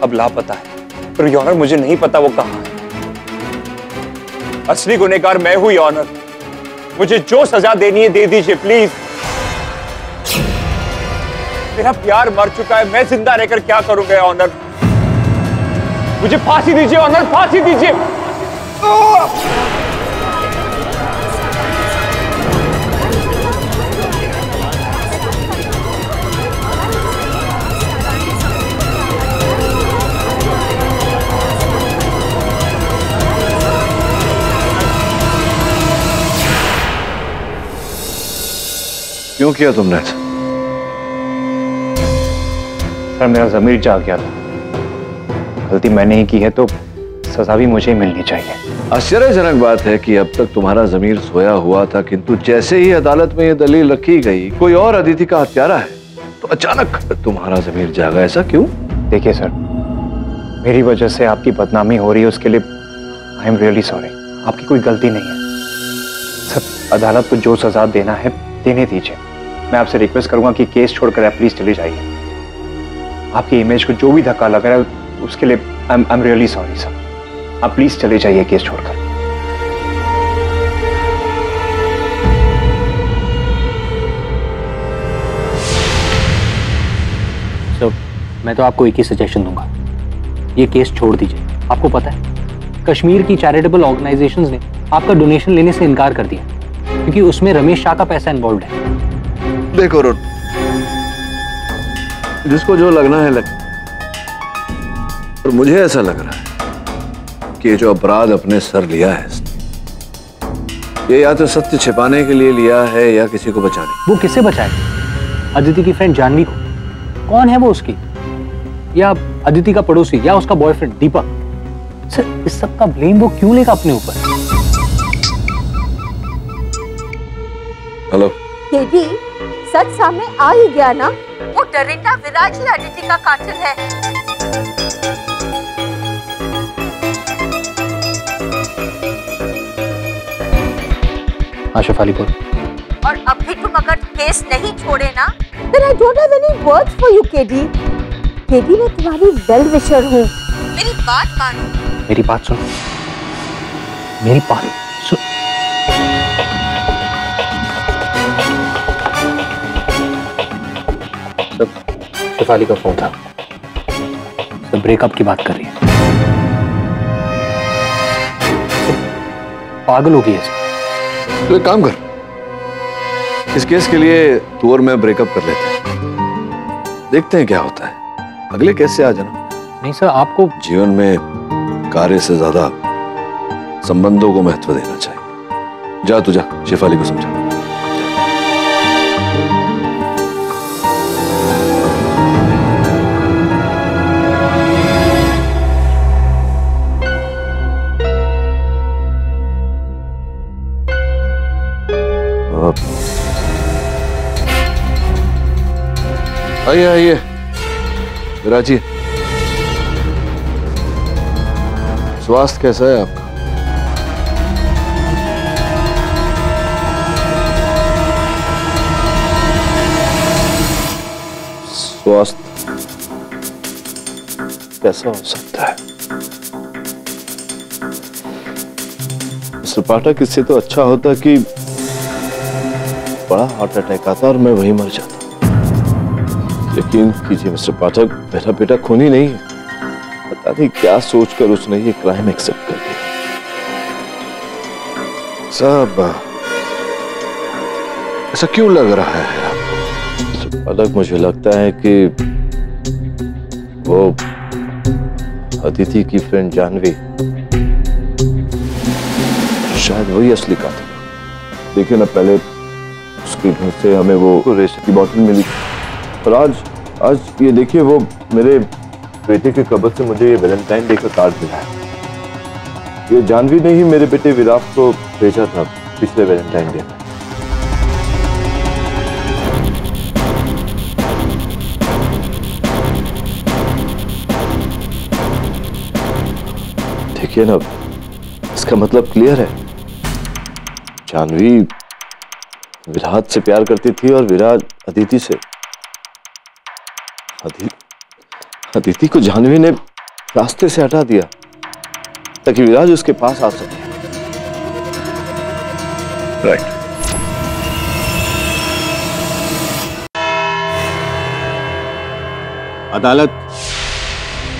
अब लापता है। पर योर ऑनर मुझे नहीं पता वो कहाँ है। असली गुनहगार मैं हूं योर ऑनर। मुझे जो सजा देनी है दे दीजिए प्लीज। मेरा प्यार मर चुका है, मैं जिंदा रहकर क्या करूंगा ऑनर। मुझे फांसी दीजिए ऑनर, फांसी दीजिए। क्यों किया तुमने ऐसा? सर मेरा ज़मीर जाग गया था। गलती मैंने ही की है तो सजा भी मुझे ही मिलनी चाहिए। आश्चर्यजनक बात है कि अब तक तुम्हारा ज़मीर सोया हुआ था, किंतु जैसे ही अदालत में यह दलील रखी गई कोई और अदिति का हत्यारा है तो अचानक तुम्हारा ज़मीर जागा। ऐसा क्यों? देखिए सर, मेरी वजह से आपकी बदनामी हो रही है, उसके लिए आई एम रियली सॉरी। आपकी कोई गलती नहीं है सर। अदालत को जो सजा देना है देने दीजिए। मैं आपसे रिक्वेस्ट करूंगा कि केस छोड़कर आप प्लीज चले जाइए। आपकी इमेज को जो भी धक्का लग रहा है उसके लिए I am really sorry sir. आप प्लीज चले जाइए केस छोड़कर। सर मैं तो आपको एक ही सजेशन दूंगा, ये केस छोड़ दीजिए। आपको पता है कश्मीर की चैरिटेबल ऑर्गेनाइजेशंस ने आपका डोनेशन लेने से इनकार कर दिया क्योंकि उसमें रमेश शाह का पैसा इन्वॉल्व है। देखो रुन, जिसको जो लगना है लगे, और मुझे ऐसा लग रहा है कि ये जो अपराध अपने सर लिया है ये या तो सत्य छिपाने के लिए लिया है या किसी को बचाने। वो किसे बचाए? अदिति की फ्रेंड जानवी को। कौन है वो उसकी? या अदिति का पड़ोसी या उसका बॉयफ्रेंड दीपक? सर इस सब का ब्लेम वो क्यों लेगा अपने ऊपर? हेलो केडी, सच सामने आ ही गया ना। वो डरिंदा विराज ही अदिति का कातिल है। आशिफ अली बोल। और अब भी तुम अगर केस नहीं छोड़े ना, then I don't have any words for you, KD. KD मैं तुम्हारी वेल विशर हूँ, मेरी बात मानो। मेरी बात सुन, मेरी बात सुन। शेफाली का फोन था, सब ब्रेकअप की बात कर रही है। पागल हो गई है। तो एक काम कर, इस केस के लिए तू और मैं ब्रेकअप कर लेते हैं, देखते हैं क्या होता है। अगले केस से आ जाना। नहीं सर, आपको जीवन में कार्य से ज्यादा संबंधों को महत्व देना चाहिए। जा तू जा, शेफाली को समझा। आइए आइए विराजी, स्वास्थ्य कैसा है आपका? स्वास्थ्य कैसा हो सकता है? मिस्टर पाठक, इससे तो अच्छा होता कि बड़ा हार्ट अटैक आता और मैं वहीं मर जाता। यकीन कीजिए मिस्टर पाठक, मेरा बेटा खूनी नहीं है। पता नहीं क्या सोचकर उसने ये क्राइम एक्सेप्ट कर दिया। साहब, ऐसा क्यों लग रहा है आपको? मिस्टर पाठक, मुझे लगता है कि वो अदिति की फ्रेंड जानवी शायद वही असली कातिल। देखिए ना, पहले उसके घर से हमें वो रेशे की बोतल मिली और आज ये देखिए, वो मेरे बेटे के कब्र से मुझे ये वैलेंटाइन डे का कार्ड मिला है। ये जानवी ने ही मेरे बेटे विराट को भेजा था पिछले वैलेंटाइन डे में। देखिए ना, इसका मतलब क्लियर है। जानवी विराट से प्यार करती थी और विराट अदिति से। अदिति को जानवी ने रास्ते से हटा दिया ताकि विराज उसके पास आ सके। राइट। अदालत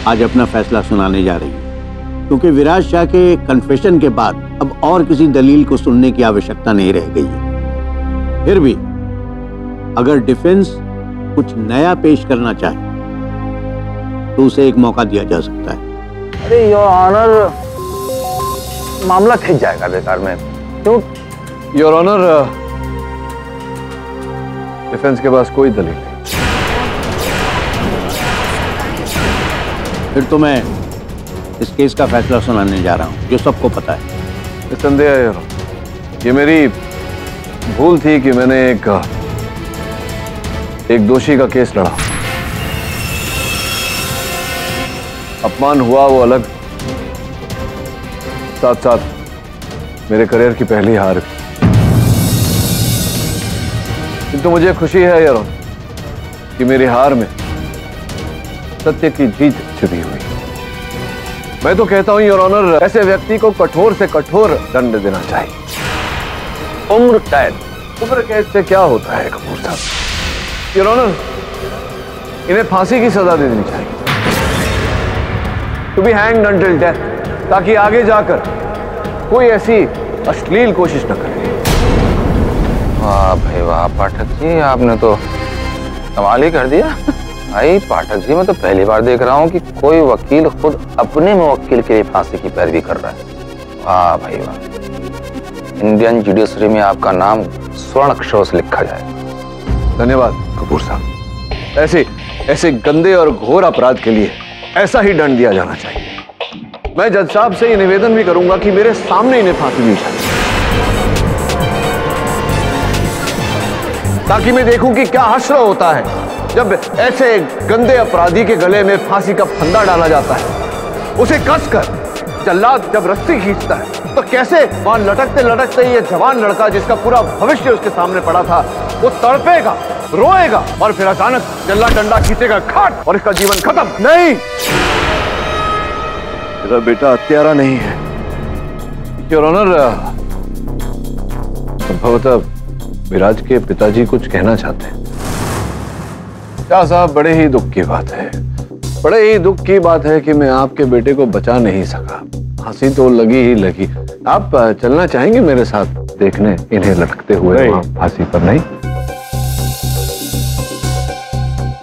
आज अपना फैसला सुनाने जा रही है, क्योंकि विराज शाह के कन्फेशन के बाद अब और किसी दलील को सुनने की आवश्यकता नहीं रह गई है। फिर भी अगर डिफेंस कुछ नया पेश करना चाहे तो उसे एक मौका दिया जा सकता है। अरे योर ऑनर, मामला खिंच जाएगा बेकार में। क्यों? योर ऑनर, डिफेंस के पास कोई दलील नहीं। फिर तो मैं इस केस का फैसला सुनाने जा रहा हूं, जो सबको पता है। निस्संदेह यार, ये मेरी भूल थी कि मैंने एक दोषी का केस लड़ा। अपमान हुआ वो अलग, साथ साथ मेरे करियर की पहली हार। किंतु मुझे खुशी है यार कि मेरी हार में सत्य की जीत छिपी हुई। मैं तो कहता हूं योर ऑनर, ऐसे व्यक्ति को कठोर से कठोर दंड देना चाहिए। उम्र कैद, उम्र कैद से क्या होता है कपूर साहब? योर ऑनर, इन्हें फांसी की सजा दे देनी चाहिए, to be hanged until death, ताकि आगे जाकर कोई ऐसी अश्लील कोशिश न करे। वाह भाई वाह पाठक जी, आपने तो कमाल ही कर दिया। भाई पाठक जी, मैं तो पहली बार देख रहा हूँ कि कोई वकील खुद अपने मुवक्किल के लिए फांसी की पैरवी कर रहा है। वाह भाई वाह, इंडियन जुडिशरी में आपका नाम स्वर्ण अक्षरों से लिखा जाए। धन्यवाद कपूर साहब। ऐसे गंदे और घोर अपराध के लिए ऐसा ही दंड दिया जाना चाहिए। मैं जज साहब से ये निवेदन भी करूंगा कि मेरे सामने इन्हें फांसी दी जाए, ताकि मैं देखूं कि क्या हश्र होता है जब ऐसे गंदे अपराधी के गले में फांसी का फंदा डाला जाता है। उसे कसकर जल्लाद जब रस्सी खींचता है तो कैसे वहां लटकते लटकते ये जवान लड़का, जिसका पूरा भविष्य उसके सामने पड़ा था, वो तड़पेगा, रोएगा, और फिर अचानक जल्लाद डंडा खींचेगा खाट और इसका जीवन खत्म। नहीं, मेरा बेटा हत्यारा नहीं है। योर ऑनर, संभवतः विराज के पिताजी कुछ कहना चाहते हैं। क्या साहब, बड़े ही दुख की बात है, बड़े ही दुख की बात है कि मैं आपके बेटे को बचा नहीं सका। फांसी तो लगी ही लगी। आप चलना चाहेंगे मेरे साथ देखने इन्हें लटकते हुए फांसी पर? नहीं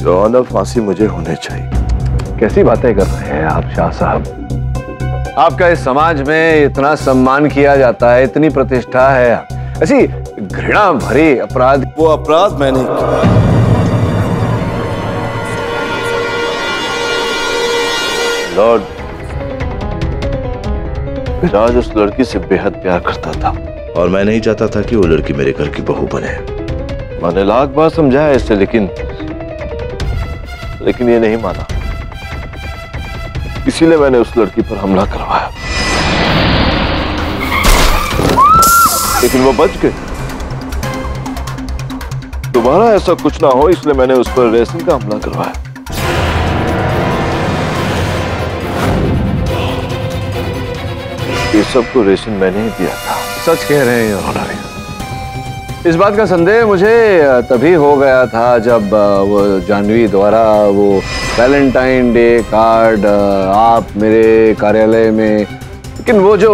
योर ऑनर, फांसी मुझे होने चाहिए। कैसी बातें कर रहे हैं आप शाह साहब? आपका इस समाज में इतना सम्मान किया जाता है, इतनी प्रतिष्ठा है, ऐसी घृणा भरी अपराध, वो अपराध मैंने किया। लॉर्ड, विराज उस लड़की से बेहद प्यार करता था और मैं नहीं चाहता था कि वो लड़की मेरे घर की बहू बने। मैंने लाख बार समझाया इससे, लेकिन ये नहीं माना। इसीलिए मैंने उस लड़की पर हमला करवाया, लेकिन वो बच गई। दोबारा ऐसा कुछ ना हो इसलिए मैंने उस पर रेसिंग का हमला करवाया। ये सब को रेशन मैंने ही दिया था। सच कह रहे हैं योर ऑनर। इस बात का संदेह मुझे तभी हो गया था जब वो जानवी द्वारा वो वैलेंटाइन डे कार्ड आप मेरे कार्यालय में, लेकिन वो जो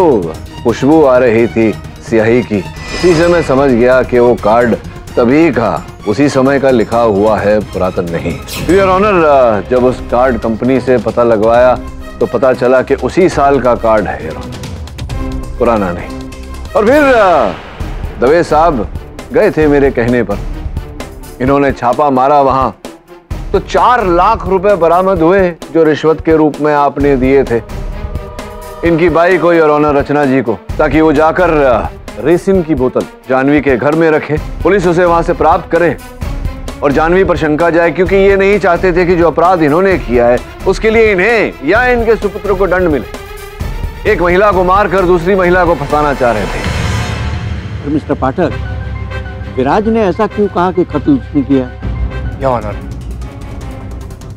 खुशबू आ रही थी स्याही की, उसी से मैं समझ गया कि वो कार्ड तभी का, उसी समय का लिखा हुआ है, पुरातन नहीं। योर ऑनर, जब उस कार्ड कंपनी से पता लगवाया तो पता चला कि उसी साल का कार्ड है योर ऑनर, पुराना नहीं। और फिर दवे साहब गए थे मेरे कहने पर, इन्होंने छापा मारा वहां तो 4 लाख रुपए बरामद हुए जो रिश्वत के रूप में आपने दिए थे इनकी बाई को योर ऑनर, रचना जी को, ताकि वो जाकर रेसिन की बोतल जानवी के घर में रखे, पुलिस उसे वहां से प्राप्त करे और जानवी पर शंका जाए, क्योंकि ये नहीं चाहते थे कि जो अपराध इन्होंने किया है उसके लिए इन्हें या इनके सुपुत्र को दंड मिले। एक महिला को मारकर दूसरी महिला को फंसाना चाह रहे थे। तो मिस्टर पाठक, विराज ने ऐसा क्यों कहा कि कत्ल उसने किया? योर ऑनर,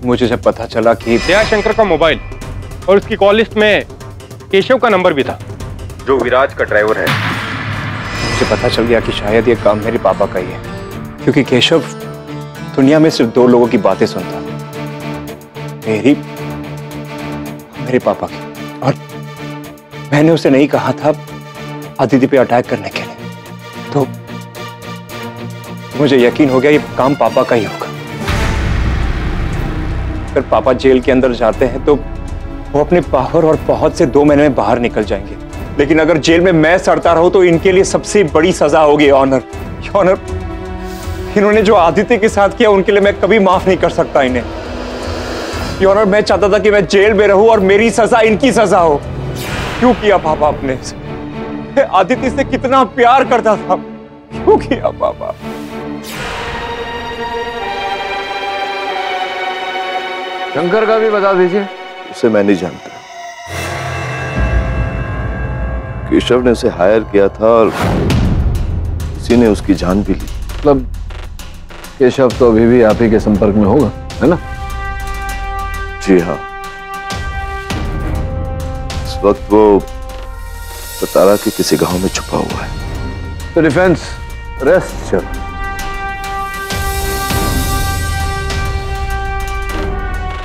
मुझे जब पता चला कि दयाशंकर का मोबाइल और उसकी कॉल लिस्ट में केशव का नंबर भी था, जो विराज का ड्राइवर है। मुझे पता चल गया कि शायद ये काम मेरे पापा का ही है, क्योंकि केशव दुनिया में सिर्फ 2 लोगों की बातें सुनता, मेरे पापा की। और मैंने उसे नहीं कहा था अदिति पे अटैक करने के लिए, तो मुझे यकीन हो गया ये काम पापा का ही होगा। अगर पापा जेल के अंदर जाते हैं तो वो अपने पावर और पहुंच से 2 महीने में बाहर निकल जाएंगे, लेकिन अगर जेल में मैं सड़ता रहूं तो इनके लिए सबसे बड़ी सजा होगी ऑनर। ऑनर, इन्होंने जो आदित्य के साथ किया उनके लिए मैं कभी माफ नहीं कर सकता इन्हें। ऑनर, मैं चाहता था कि मैं जेल में रहूं और मेरी सजा इनकी सजा हो। क्यों किया पापा आपने? आदित्य से कितना प्यार करता था, क्यों किया पापा? शंकर का भी बता दीजिए। उसे मैं नहीं जानता। केशव ने उसे हायर किया था और किसी ने उसकी जान भी ली। मतलब केशव तो अभी भी आप ही के संपर्क में होगा, है ना? जी हाँ, इस वक्त वो सतारा के किसी गांव में छुपा हुआ है। तो डिफेंस रेस्ट चल।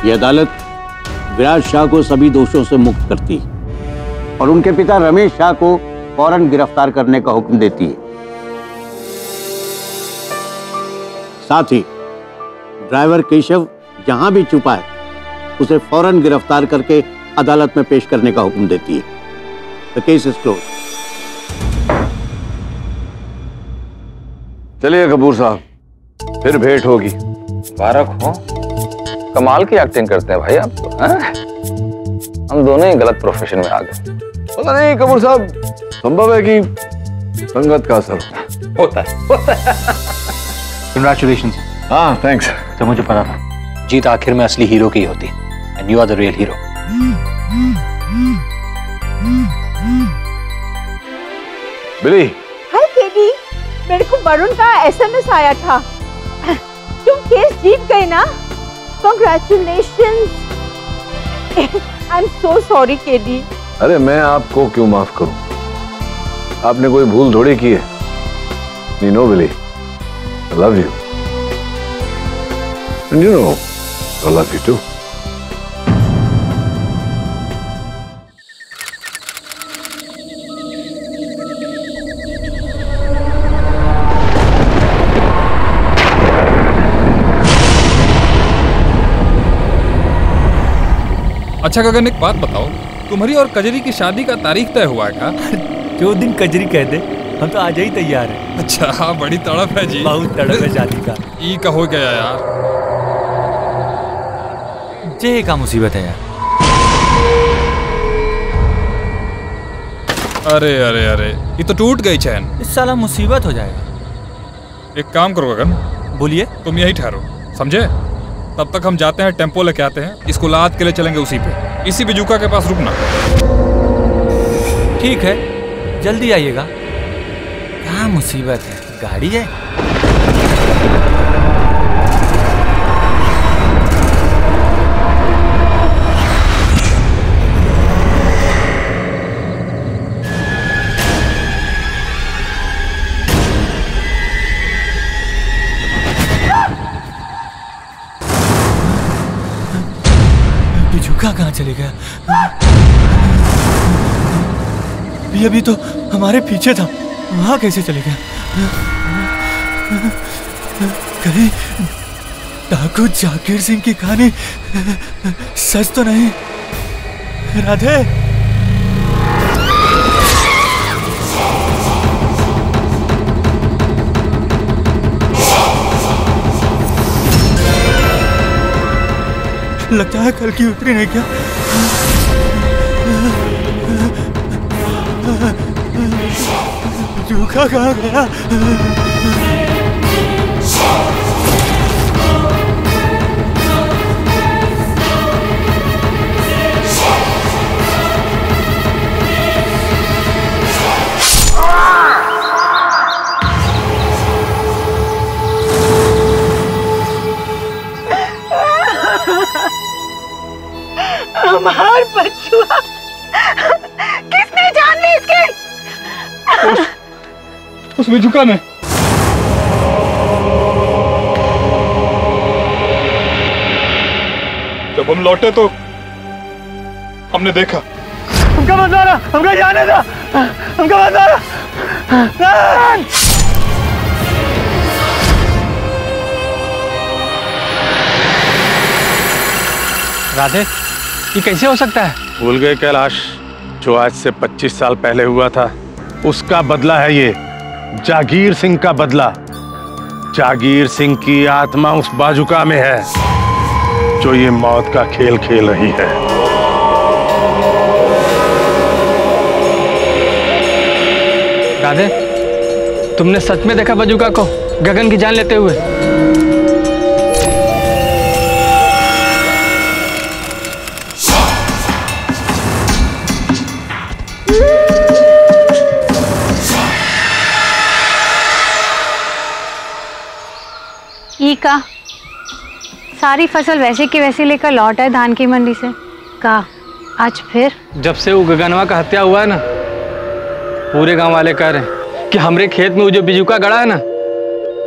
ये अदालत विराज शाह को सभी दोषों से मुक्त करती है और उनके पिता रमेश शाह को फौरन गिरफ्तार करने का हुक्म देती है। साथ ही ड्राइवर केशव जहां भी छुपा है उसे फौरन गिरफ्तार करके अदालत में पेश करने का हुक्म देती है। The case is close. चलिए कपूर साहब, फिर भेंट होगी। मुबारक हो, कमाल की एक्टिंग करते हैं भाई आप तो। हम दोनों ही गलत प्रोफेशन में आ गए। पता नहीं कपूर साहब, संभव है कि संगत का असर होता है। कंग्रेचुलेशन। हाँ थैंक्स। तो मुझे पता था जीत आखिर में असली हीरो की होती है, and you are the real hero. Billy. Hi KD, मेरे को वरुण का एसएमएस आया था। तुम केस जीत गए ना? Congratulations. I'm so sorry KD. अरे मैं आपको क्यों माफ करूं? आपने कोई भूल थोड़ी की है। You know Billy, I love you. And you know, I love you too. अच्छा गगन, एक बात बताओ, तुम्हारी और कजरी की शादी का तारीख तय हुआ है क्या? जो दिन कजरी कह दे हम तो आज ही तैयार हैं। अच्छा हाँ, बड़ी तड़प है जी। बहुत तड़प है शादी का। ई का हो गया यार। जे का मुसीबत है यार। अरे अरे अरे, ये तो टूट गई चैन। इस साला मुसीबत हो जाएगा। एक काम करो गगन। बोलिए। तुम यही ठहरो, समझे? तब तक हम जाते हैं, टेम्पो लेके आते हैं, इसको लाद के लिए चलेंगे उसी पे, इसी बिजूका के पास रुकना। ठीक है, जल्दी आइएगा। क्या मुसीबत है, गाड़ी है? बिजूका कहाँ चले गया? ये अभी तो हमारे पीछे था, वहां कैसे चले गया? कहीं ठाकुर जाकिर सिंह की कहानी सच तो नहीं? राधे, लगता है कल की उतरी नहीं क्या? झूठा कहाँ गया? हमार बचुआ, किसने जान ली इसके? उस बिजुका ने। जब हम लौटे तो हमने देखा। हमका मत मारो, हमका जाने दो, हमका मत मारो। राधे, ये कैसे हो सकता है? भूल गए कैलाश, जो आज से 25 साल पहले हुआ था, उसका बदला है ये, जागीर सिंह का बदला। जागीर सिंह की आत्मा उस बाजुका में है जो ये मौत का खेल खेल रही है। राधे, तुमने सच में देखा बाजुका को गगन की जान लेते हुए? ई का सारी फसल वैसे की वैसी लेकर लौट आए धान की मंडी से। का आज फिर? जब से वो गगनवा का हत्या हुआ है ना, पूरे गांव वाले कह रहे हैं कि हमरे खेत में वो जो बिजुका गड़ा है ना,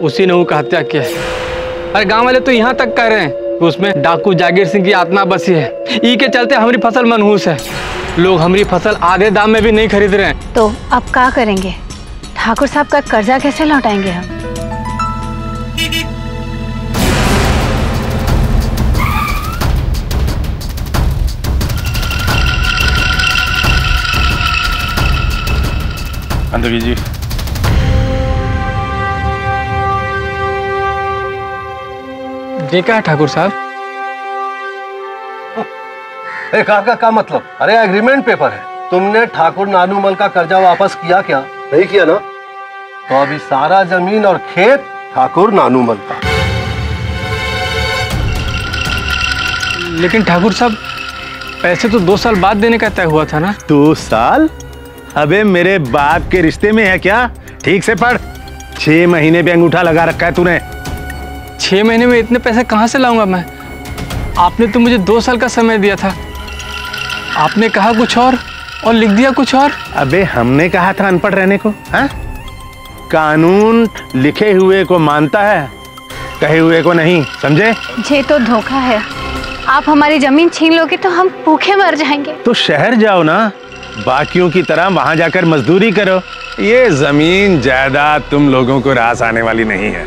उसी ने उसका हत्या किया है। अरे गांव वाले तो यहाँ तक कह रहे हैं कि उसमें डाकू जागीर सिंह की आत्मा बसी है। ई के चलते हमारी फसल मनहूस है। लोग हमारी फसल आधे दाम में भी नहीं खरीद रहे हैं। तो अब क्या करेंगे? ठाकुर साहब का कर्जा कैसे लौटाएंगे हम? अंदर जी। देखा है ठाकुर साहब? काका का मतलब? अरे एग्रीमेंट पेपर है। तुमने ठाकुर नानूमल का कर्जा वापस किया क्या? नहीं किया ना? तो अभी सारा जमीन और खेत ठाकुर नानूमल का। लेकिन ठाकुर साहब, पैसे तो 2 साल बाद देने का तय हुआ था ना? 2 साल? अबे मेरे बाप के रिश्ते में है क्या? ठीक से पढ़। 6 महीने पे अंगूठा लगा रखा है तूने। 6 महीने में इतने पैसे कहाँ से लाऊंगा मैं? आपने तो मुझे 2 साल का समय दिया था। आपने कहा कुछ और लिख दिया कुछ और। अबे हमने कहा था अनपढ़ रहने को? हाँ? कानून लिखे हुए को मानता है, कहे हुए को नहीं, समझे? ये तो धोखा है। आप हमारी जमीन छीन लोगे तो हम भूखे मर जाएंगे। तो शहर जाओ ना, बाकियों की तरह वहां जाकर मजदूरी करो। ये जमीन जायदाद तुम लोगों को रास आने वाली नहीं है।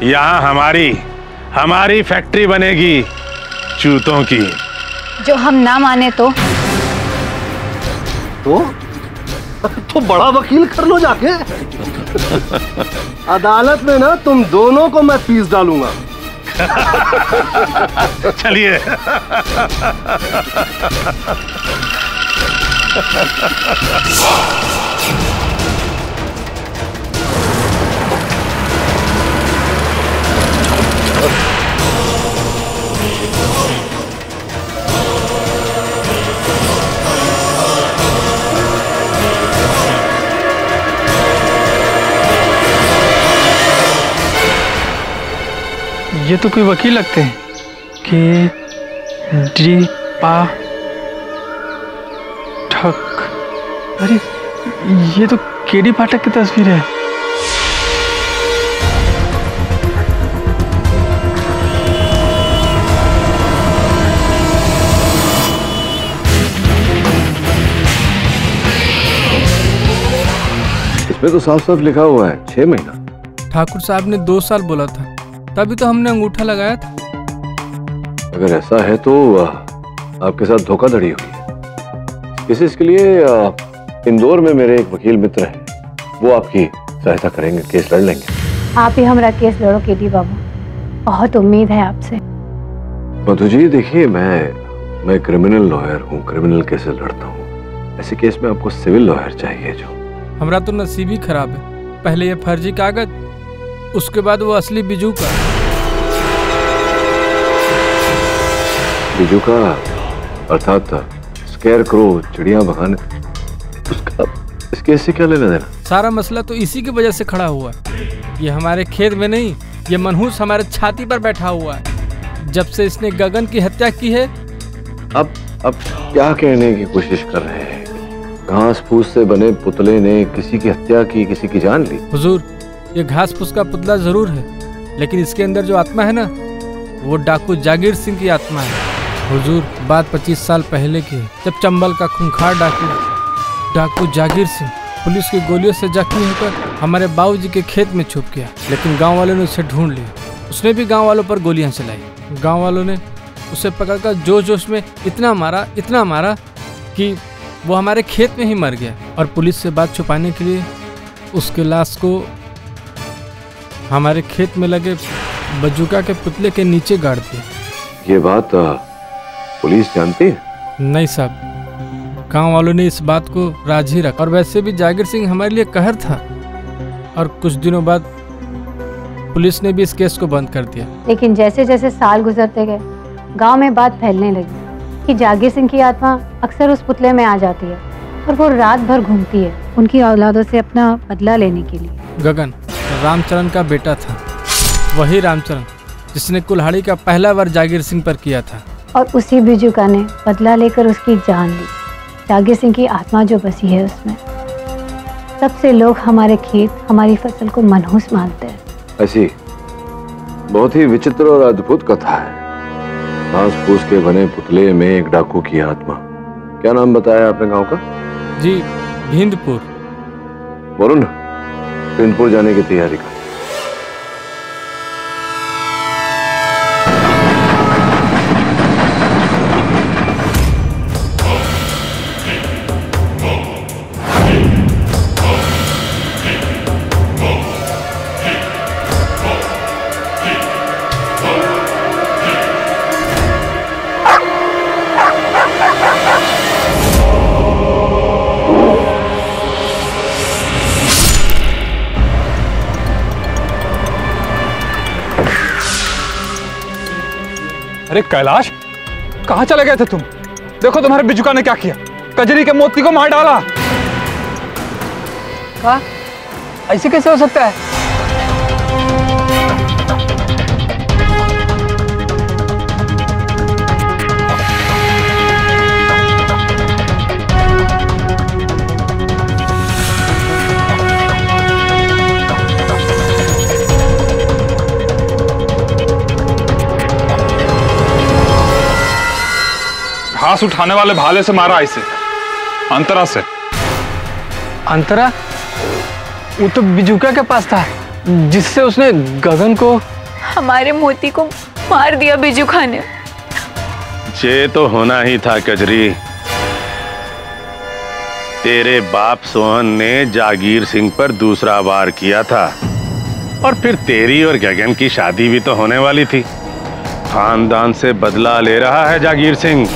यहाँ हमारी फैक्ट्री बनेगी चूतों की। जो हम ना माने तो बड़ा वकील कर लो जाके। अदालत में ना तुम दोनों को मैं फीस डालूंगा। चलिए। ये तो कोई वकील लगते हैं कि डी पा ठक। अरे ये तो केडी पाठक की तस्वीर है। इसमें तो साफ साफ लिखा हुआ है 6 महीना। ठाकुर साहब ने 2 साल बोला था, तभी तो हमने अंगूठा लगाया था। अगर ऐसा है तो आपके साथ धोखाधड़ी हुई है। इसके लिए इंदौर में मेरे एक वकील मित्र हैं, वो आपकी सहायता करेंगे, केस लड़ लेंगे। आप ही हमारा केस लड़ो केडी बाबू, बहुत उम्मीद है आपसे। मधु जी देखिए, मैं क्रिमिनल लॉयर हूँ, क्रिमिनल केसेस लड़ता हूँ। ऐसे केस में आपको सिविल लॉयर चाहिए। जो हमारा तो नसीब ही खराब है। पहले ये फर्जी कागज, उसके बाद वो असली बिजुका। बिजुका अर्थात स्केरक्रो, चिड़िया भगाने, उसका इस केस से क्या लेना देना? सारा मसला तो इसी की वजह से खड़ा हुआ है। ये हमारे खेत में नहीं, ये मनहूस हमारे छाती पर बैठा हुआ है। जब से इसने गगन की हत्या की है। अब अब क्या कहने की कोशिश कर रहे हैं? घास फूस से बने पुतले ने किसी की हत्या की, किसी की जान ली? हुजूर, ये घास फूस का पुतला जरूर है, लेकिन इसके अंदर जो आत्मा है ना, वो डाकू जागीर सिंह की आत्मा है। हुजूर, बात 25 साल पहले की है, जब चंबल का खूंखार डाकू जागीर सिंह पुलिस की गोलियों से जख्मी होकर हमारे बाबूजी के खेत में छुप गया, लेकिन गांव वालों ने उसे ढूंढ लिया। उसने भी गांव वालों पर गोलियां चलाई। गांव वालों ने उसे पकड़कर जोश जोश में इतना मारा कि वो हमारे खेत में ही मर गया। और पुलिस से बात छुपाने के लिए उसके लाश को हमारे खेत में लगे बजूका के पुतले के नीचे गाड़ दिया। ये बात पुलिस जानती है? नहीं साहब, गांव वालों ने इस बात को राज ही रखा। और वैसे भी जागीर सिंह हमारे लिए कहर था, और कुछ दिनों बाद पुलिस ने भी इस केस को बंद कर दिया। लेकिन जैसे जैसे साल गुजरते गए, गांव में बात फैलने लगी कि जागीर सिंह की आत्मा अक्सर उस पुतले में आ जाती है और वो रात भर घूमती है उनकी औलादों से अपना बदला लेने के लिए। गगन रामचरण का बेटा था, वही रामचरण जिसने कुल्हाड़ी का पहला वार जागीर सिंह पर किया था। और उसी बिजुका ने बदला लेकर उसकी जान ली। जागीर सिंह की आत्मा जो बसी है उसमें, तब से लोग हमारे खेत, हमारी फसल को मनहूस मानते हैं। ऐसी बहुत ही विचित्र और अद्भुत कथा है। घास फूस के बने पुतले में एक डाकू की आत्मा। क्या नाम बताया आपने गांव का? जी, भिंदपुर। बोलो ना, भिंदपुर जाने की तैयारी कर। अरे कैलाश, कहाँ चले गए थे तुम? देखो तुम्हारे बिजुका ने क्या किया, कजरी के मोती को मार डाला। क्या? ऐसे कैसे हो सकता है? घास उठाने वाले भाले से मारा, इसे अंतरा से। अंतरा? वो तो बिजुका के पास था, जिससे उसने गगन को, हमारे मोती को मार दिया बिजुका ने। ये तो होना ही था कजरी। तेरे बाप सोहन ने जागीर सिंह पर दूसरा वार किया था, और फिर तेरी और गगन की शादी भी तो होने वाली थी। खानदान से बदला ले रहा है जागीर सिंह।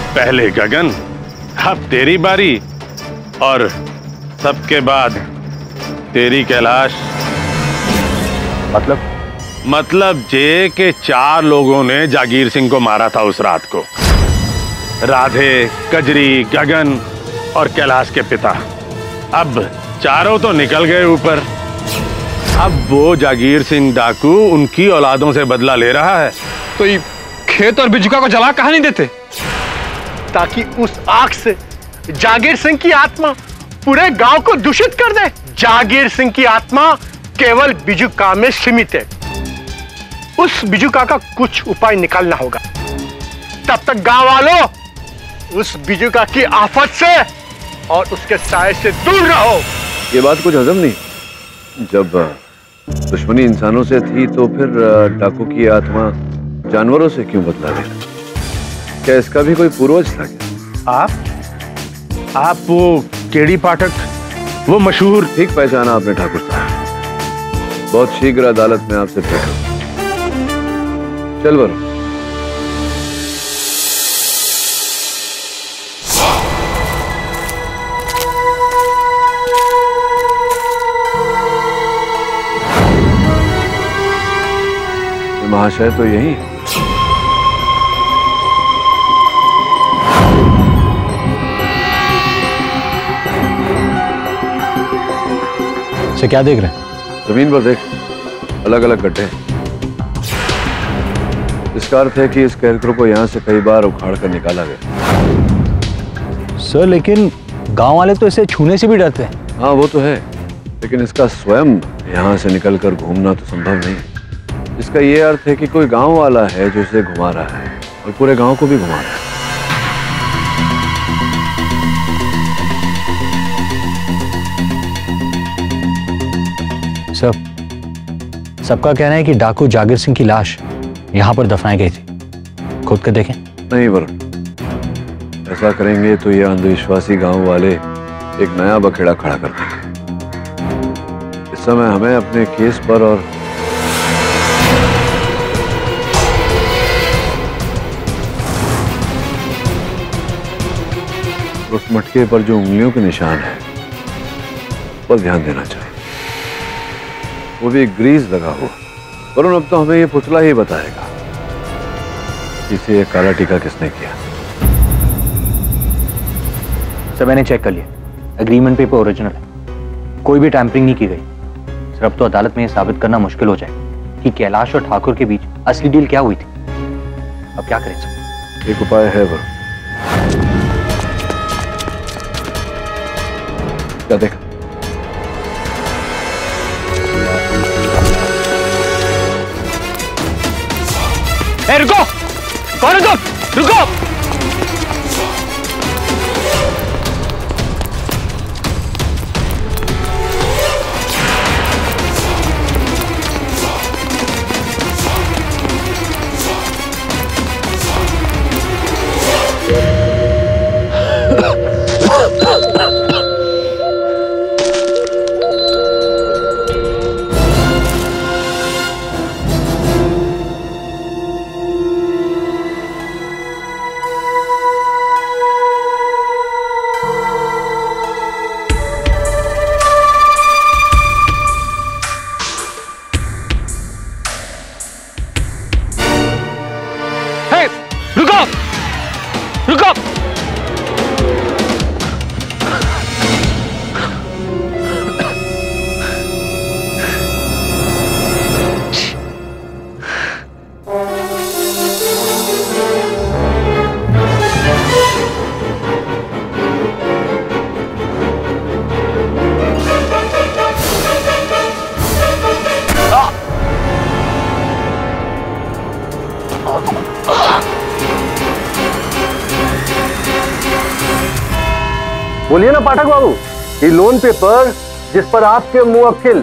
पहले गगन, अब तेरी बारी, और सबके बाद तेरी कैलाश। मतलब ये कि 4 लोगों ने जागीर सिंह को मारा था उस रात को। राधे, कजरी, गगन और कैलाश के पिता। अब चारों तो निकल गए ऊपर। अब वो जागीर सिंह डाकू उनकी औलादों से बदला ले रहा है। तो ये खेत और बिजुका को जला कहाँ नहीं देते, ताकि उस आग से जागीर सिंह की आत्मा पूरे गांव को दूषित कर दे। जागीर सिंह की आत्मा केवल बिजुका में सीमित है। उस बिजुका का कुछ उपाय निकालना होगा। तब तक गांव वालों, उस बिजुका की आफत से और उसके साए से दूर रहो। ये बात कुछ हजम नहीं। जब दुश्मनी इंसानों से थी तो फिर डाकू की आत्मा जानवरों से क्यों बदला ले? क्या इसका भी कोई पूर्वज था क्या? आप वो केडी पाठक, वो मशहूर। ठीक पहचाना आपने ठाकुर साहब। बहुत शीघ्र अदालत में आपसे भेंट होगी। चल बनो। महाशय तो यही है। से क्या देख रहे हैं? जमीन पर देख, अलग अलग गड्ढे। इसका अर्थ है कि इस कैरेक्टर को यहाँ से कई बार उखाड़ कर निकाला गया। सर लेकिन गांव वाले तो इसे छूने से भी डरते हैं। हाँ वो तो है, लेकिन इसका स्वयं यहाँ से निकलकर घूमना तो संभव नहीं है। इसका ये अर्थ है कि कोई गांव वाला है जो इसे घुमा रहा है और पूरे गांव को भी घुमा रहा है। सर, सबका कहना है कि डाकू जागीर सिंह की लाश यहाँ पर दफनाई गई थी। खुद के देखें। नहीं वरुण, ऐसा करेंगे तो ये अंधविश्वासी गांव वाले एक नया बखेड़ा खड़ा कर देंगे। इस समय हमें अपने केस पर और उस मटके पर जो उंगलियों के निशान है पर ध्यान देना चाहिए, वो भी ग्रीस लगा हुआ। वरुण, अब तो हमें ये पुतला ही बताएगा इसे ये काला टीका किसने किया। सर मैंने चेक कर लिया, एग्रीमेंट पेपर ओरिजिनल है, कोई भी टैंपरिंग नहीं की गई। सर अब तो अदालत में यह साबित करना मुश्किल हो जाएगा कि कैलाश और ठाकुर के बीच असली डील क्या हुई थी। अब क्या करें सर? एक उपाय है वरुण। क्या देखा? रुको, कौन है तुम? रुको! बोलिए ना पाठक बाबू, ये लोन पेपर जिस पर आपके मुवक्किल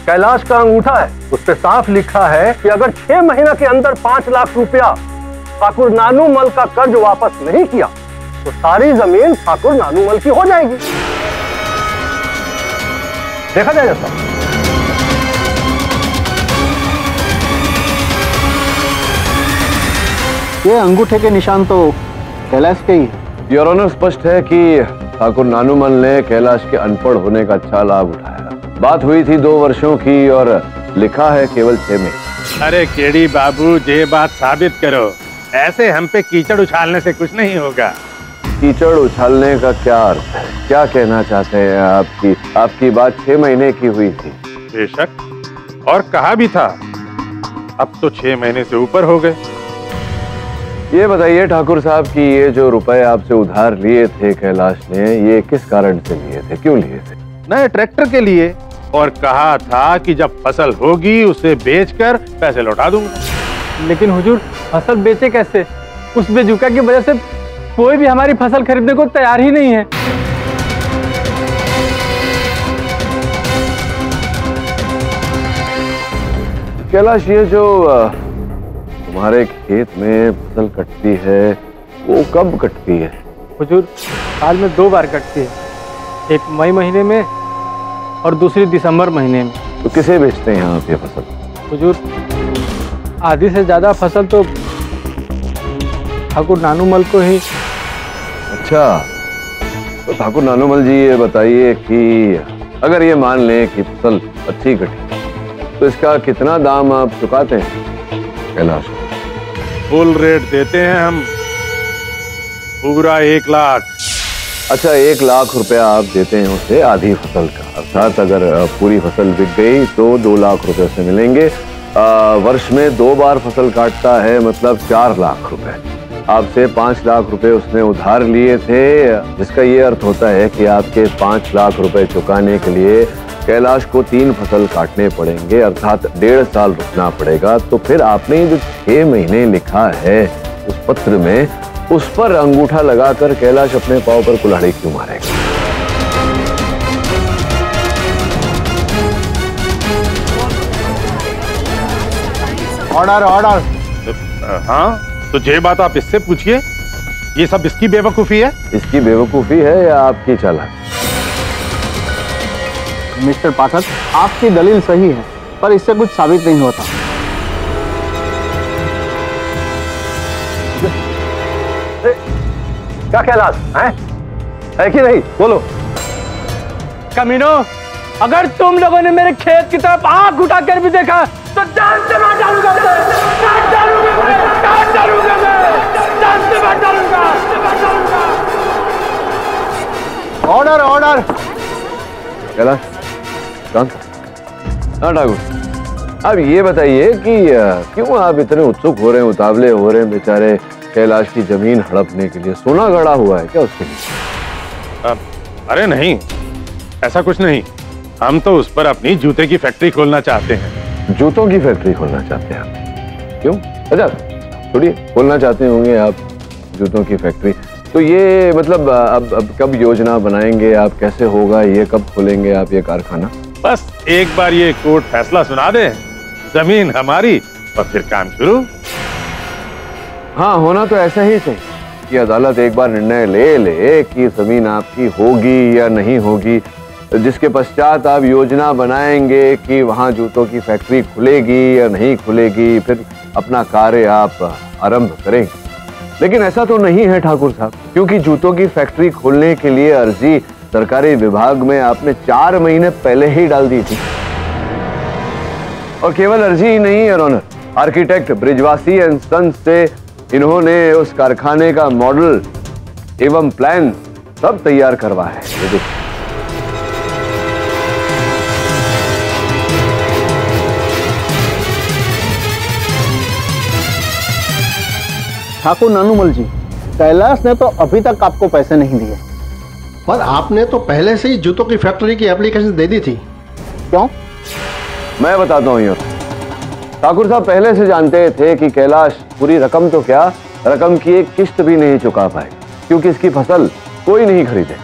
कैलाश का अंगूठा है, उस पर साफ लिखा है कि अगर 6 महीना के अंदर 5 लाख रुपया ठाकुर नानूमल का कर्ज वापस नहीं किया तो सारी जमीन ठाकुर नानूमल की हो जाएगी। देखा जाएगा सब। ये अंगूठे के निशान तो कैलाश के ही है। योर ऑनर, स्पष्ट है कि ठाकुर नानूमल ने कैलाश के अनपढ़ होने का अच्छा लाभ उठाया। बात हुई थी 2 वर्षों की और लिखा है केवल 6 में। अरे केडी बाबू, ये बात साबित करो। ऐसे हम पे कीचड़ उछालने से कुछ नहीं होगा। कीचड़ उछालने का क्या अर्थ है? क्या कहना चाहते हैं? आपकी बात 6 महीने की हुई थी। बेशक, और कहा भी था। अब तो 6 महीने से ऊपर हो गए। ये बताइए ठाकुर साहब कि ये जो रुपए आपसे उधार लिए थे कैलाश ने, ये किस कारण से लिए थे, क्यों लिए थे? नए ट्रैक्टर के लिए, और कहा था कि जब फसल होगी उसे बेचकर पैसे लौटा दूंगा। लेकिन हुजूर, फसल बेचे कैसे? उस बेजुका की वजह से कोई भी हमारी फसल खरीदने को तैयार ही नहीं है। कैलाश, ये जो तुम्हारे खेत में फसल कटती है वो कब कटती है? हुजूर, साल में 2 बार कटती है, एक मई महीने में और दूसरी दिसंबर महीने में। तो किसे बेचते हैं यहाँ आप ये फसल? हुजूर, आधी से ज्यादा फसल तो ठाकुर नानूमल को ही। अच्छा, तो ठाकुर नानूमल जी ये बताइए कि अगर ये मान लें कि फसल अच्छी कटी तो इसका कितना दाम आप चुकाते हैं कैलाश? फुल रेट देते हैं हम, पूरा 1 लाख। अच्छा, 1 लाख रुपया आप देते हैं उसे आधी फसल का, अर्थात अगर पूरी फसल बिक गई तो 2 लाख रुपए से मिलेंगे वर्ष में 2 बार फसल काटता है, मतलब 4 लाख रुपए। आपसे 5 लाख रुपए उसने उधार लिए थे, जिसका ये अर्थ होता है कि आपके 5 लाख रुपए चुकाने के लिए कैलाश को 3 फसल काटने पड़ेंगे, अर्थात 1.5 साल रुकना पड़ेगा। तो फिर आपने जो 6 महीने लिखा है उस पत्र में, उस पर अंगूठा लगाकर कैलाश अपने पांव पर कुल्हाड़ी क्यों मारेगा? Order order. हाँ, तो ये बात आप इससे पूछिए। ये सब इसकी बेवकूफी है। इसकी बेवकूफी है या आपकी चालाकी? मिस्टर पाठक, आपकी दलील सही है, पर इससे कुछ साबित नहीं होता। क्या कैलाश है कि नहीं? बोलो। कमीनो, अगर तुम लोगों ने मेरे खेत की तरफ आंख उठाकर भी देखा तो जान से मार डालूंगा मैं, जान डालूंगा मैं, जान डालूंगा मैं, जान से मार डालूंगा। Order order. कैलाश, शांत। हाँ ठाकुर, अब ये बताइए कि क्यों आप इतने उत्सुक हो रहे हैं, उतावले हो रहे हैं बेचारे कैलाश की जमीन हड़पने के लिए? सोना गड़ा हुआ है क्या उसके लिए? अरे नहीं, ऐसा कुछ नहीं। हम तो उस पर अपनी जूते की फैक्ट्री खोलना चाहते हैं। जूतों की फैक्ट्री खोलना चाहते हैं आप? क्यों? अच्छा छोड़िए, खोलना चाहते होंगे आप जूतों की फैक्ट्री, तो ये मतलब अब कब योजना बनाएंगे आप? कैसे होगा ये? कब खोलेंगे आप ये कारखाना? बस एक बार ये कोर्ट फैसला सुना दे, जमीन हमारी, और फिर काम शुरू। हाँ, होना तो ऐसा ही चाहिए कि अदालत एक बार निर्णय ले कि जमीन आपकी होगी या नहीं होगी, जिसके पश्चात आप योजना बनाएंगे कि वहाँ जूतों की फैक्ट्री खुलेगी या नहीं खुलेगी, फिर अपना कार्य आप आरंभ करेंगे। लेकिन ऐसा तो नहीं है ठाकुर साहब, क्योंकि जूतों की फैक्ट्री खोलने के लिए अर्जी सरकारी विभाग में आपने 4 महीने पहले ही डाल दी थी। और केवल अर्जी ही नहीं है honour, architect Brijwasi and sons से इन्होंने उस कारखाने का मॉडल एवं प्लान सब तैयार करवा है। ये देखिए। ठाकुर नानूमल जी, कैलाश ने तो अभी तक आपको पैसे नहीं दिए। पर आपने तो पहले से ही जूतों की फैक्ट्री की एप्लीकेशन दे दी थी। क्यों? मैं बताता हूँ। ठाकुर साहब पहले से जानते थे कि कैलाश पूरी रकम तो क्या, रकम की एक किस्त भी नहीं चुका पाए, क्योंकि इसकी फसल कोई नहीं खरीदे।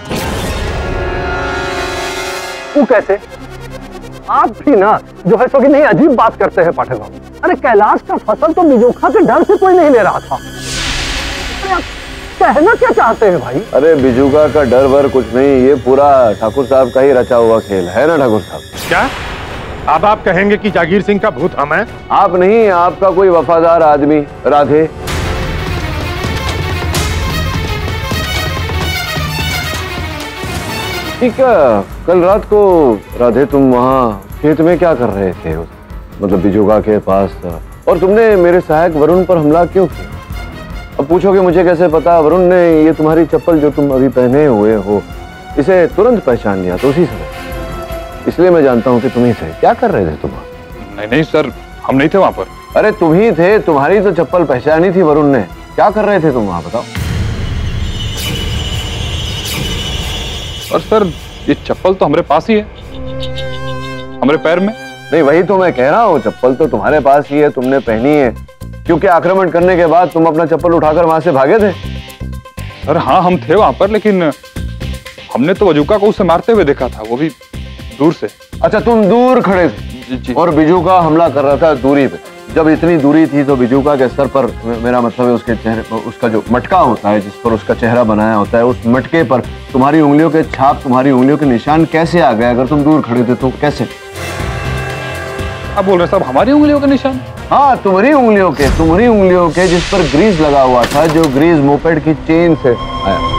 वो कैसे? आप भी ना जो है सो कि नहीं अजीब बात करते हैं पाठक बाबू। अरे कैलाश का फसल तो बिजूखा के डर से कोई नहीं ले रहा था। कहना क्या चाहते हैं भाई? अरे बिजूका का डर वर कुछ नहीं, ये पूरा ठाकुर साहब का ही रचा हुआ खेल है ना ठाकुर साहब। क्या अब आप कहेंगे कि जागीर सिंह का भूत हम हैं? आप नहीं, आपका कोई वफादार आदमी राधे। ठीक है, कल रात को राधे तुम वहाँ खेत में क्या कर रहे थे? मतलब बिजूका के पास, और तुमने मेरे सहायक वरुण पर हमला क्यों किया? अब पूछोगे मुझे कैसे पता? वरुण ने ये तुम्हारी चप्पल जो तुम अभी पहने हुए हो, इसे तुरंत पहचान लिया तो उसी समय, इसलिए मैं जानता हूँ कि तुम ही थे। क्या कर रहे थे तुम? नहीं सर, हम नहीं थे वहाँ पर। अरे तुम ही थे, तुम्हारी तो चप्पल पहचानी थी वरुण ने। क्या कर रहे थे तुम वहाँ, बताओ? और सर ये चप्पल तो हमारे पास ही है, हमारे पैर में। नहीं, वही तो मैं कह रहा हूँ, चप्पल तो तुम्हारे पास ही है, तुमने पहनी है, क्योंकि आक्रमण करने के बाद तुम अपना चप्पल उठाकर वहां से भागे थे। सर हाँ, हम थे वहां पर, लेकिन हमने तो बिजूका को उसे मारते हुए देखा था, वो भी दूर से। अच्छा, तुम दूर खड़े थे जी। और बिजूका हमला कर रहा था दूरी पे। जब इतनी दूरी थी तो बिजूका के सर पर, मेरा मतलब है उसके चेहरे पर, उसका जो मटका होता है जिस पर उसका चेहरा बनाया होता है, उस मटके पर तुम्हारी उंगलियों के छाप, तुम्हारी उंगलियों के निशान कैसे आ गए? अगर तुम दूर खड़े थे तो कैसे? आप बोल रहे हैं साहब हमारी उंगलियों के निशान? हाँ, तुम्हारी उंगलियों के जिस पर ग्रीस लगा हुआ था, जो ग्रीस मोपेड की चेन से आया।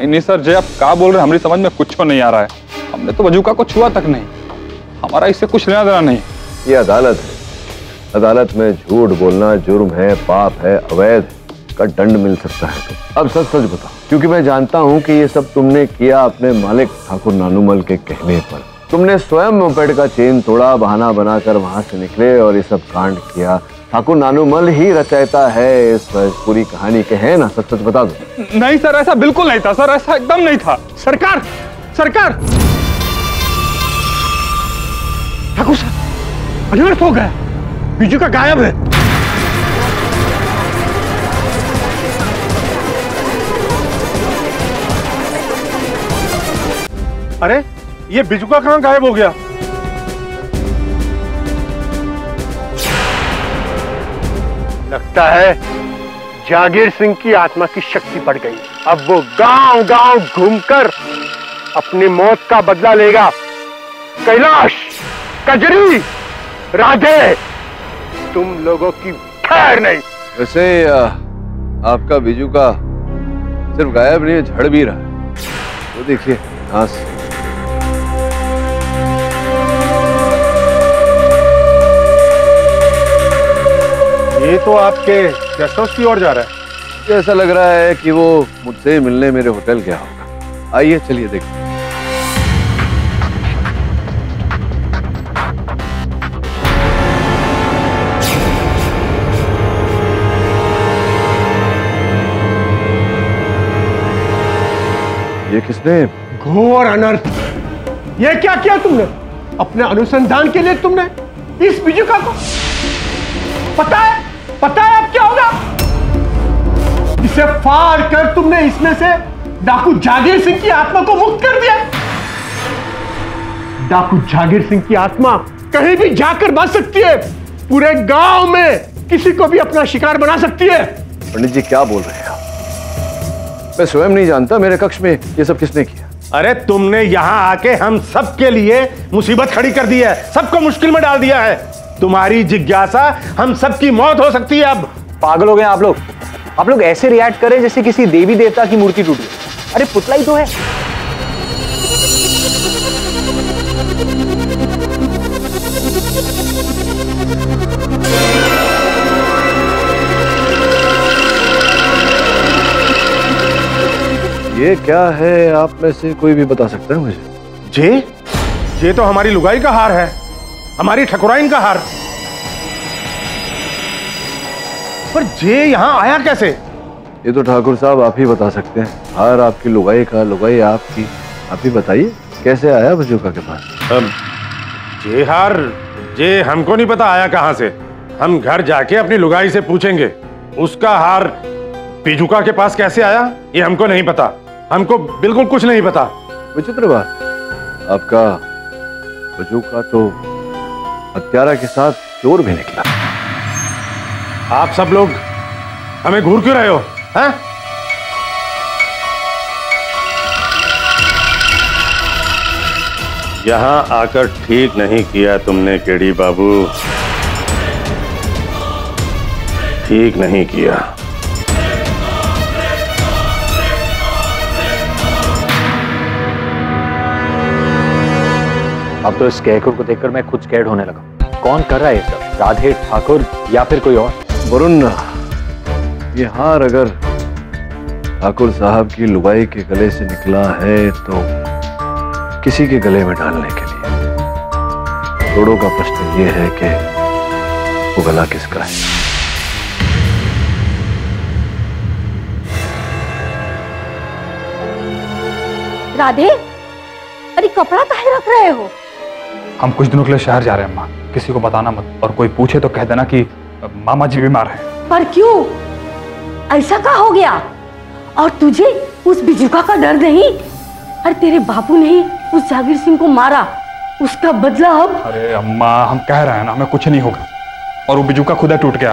नहीं सर, जय आप क्या बोल रहे हैं? हमारी समझ में कुछ नहीं आ रहा है। हमने तो बिजूका को छुआ तक नहीं, हमारा इससे कुछ लेना देना नहीं। ये अदालत है, अदालत में झूठ बोलना जुर्म है, पाप है, अवैध। का दंड मिल सकता है। तो अब सच सच बताओ, क्योंकि मैं जानता हूँ कि ये सब तुमने किया अपने मालिक ठाकुर नानूमल के कहने पर। तुमने स्वयं मोपेड का चेन तोड़ा, बहाना बनाकर वहां से निकले और ये सब कांड किया। ठाकुर नानूमल ही रचयिता है इस पूरी कहानी के, है ना? सच सच बता दो। नहीं सर, ऐसा बिल्कुल नहीं था सर, ऐसा एकदम नहीं था। सरकार, सरकार, ठाकुर साहब अनर्थ हो गया, बिजू का गायब है। अरे ये बिजुका कहाँ गायब हो गया? लगता है जागीर सिंह की आत्मा की शक्ति बढ़ गई। अब वो गांव गांव घूमकर अपनी मौत का बदला लेगा। कैलाश, कजरी, राधे, तुम लोगों की खैर नहीं। वैसे आपका बिजू का सिर्फ गायब नहीं, झड़ भी रहा है। तो देखिए घास। ये तो आपके गेस्ट हाउस की ओर जा रहा है। ऐसा लग रहा है कि वो मुझसे मिलने मेरे होटल गया होगा। आइए चलिए देखते हैं। ये किसने? घोर अनर्थ। ये क्या किया तुमने? अपने अनुसंधान के लिए तुमने इस बिजुका को, पता है अब क्या होगा? इसे फाड़ कर तुमने इसमें से डाकू जागीर सिंह की आत्मा को मुक्त कर दिया। डाकू जागीर सिंह की आत्मा कहीं भी जाकर बच सकती है, पूरे गांव में किसी को भी अपना शिकार बना सकती है। पंडित जी क्या बोल रहे हैं आप? मैं स्वयं नहीं जानता मेरे कक्ष में ये सब किसने किया। अरे तुमने यहाँ आके हम सबके लिए मुसीबत खड़ी कर दी है, सबको मुश्किल में डाल दिया है। तुम्हारी जिज्ञासा हम सबकी मौत हो सकती है। अब पागल हो गए आप लोग ऐसे रिएक्ट करें जैसे किसी देवी देवता की मूर्ति टूटी। अरे पुतला ही तो है। ये क्या है? आप में से कोई भी बता सकता है मुझे? ये तो हमारी लुगाई का हार है, हमारी ठकुराइन का हार। पर जे यहाँ आया कैसे? ये तो ठाकुर साहब आप ही बता सकते हैं। हार आपकी लुगाई का, लुगाई आपकी। आप ही बताइए कैसे आया बजूका के पास? जे हार जे हमको नहीं पता आया कहां से। हम घर जाके अपनी लुगाई से पूछेंगे। उसका हार बिजुका के पास कैसे आया ये हमको नहीं पता। हमको बिल्कुल कुछ नहीं पता। विचित्र बात, आपका बजूका तो हत्यारा के साथ चोर भी निकला। आप सब लोग हमें घूर क्यों रहे हो? हैं? यहां आकर ठीक नहीं किया तुमने केडी बाबू, ठीक नहीं किया। अब तो इस कैकर को देखकर मैं खुद स्कैर्ड होने लगा। कौन कर रहा है ये सब? राधे, ठाकुर या फिर कोई और? वरुण, ये हार अगर ठाकुर साहब की लुगाई के गले से निकला है तो किसी के गले में डालने के लिए। जोड़ों का प्रश्न ये है कि वो गला किसका है। राधे, अरे कपड़ा काहे रख रहे हो? हम कुछ दिनों के लिए शहर जा रहे हैं अम्मा, किसी को बताना मत, और कोई पूछे तो कह देना कि मामा जी बीमार हैं। पर क्यों? ऐसा क्या हो गया? और तुझे उस बिजुका का डर नहीं? अरे तेरे बापू ने ही उस जागीर सिंह को मारा, उसका बदला अब। अरे अम्मा, हम कह रहे हैं ना, हमें कुछ नहीं होगा। और वो बिजुका खुदा टूट गया।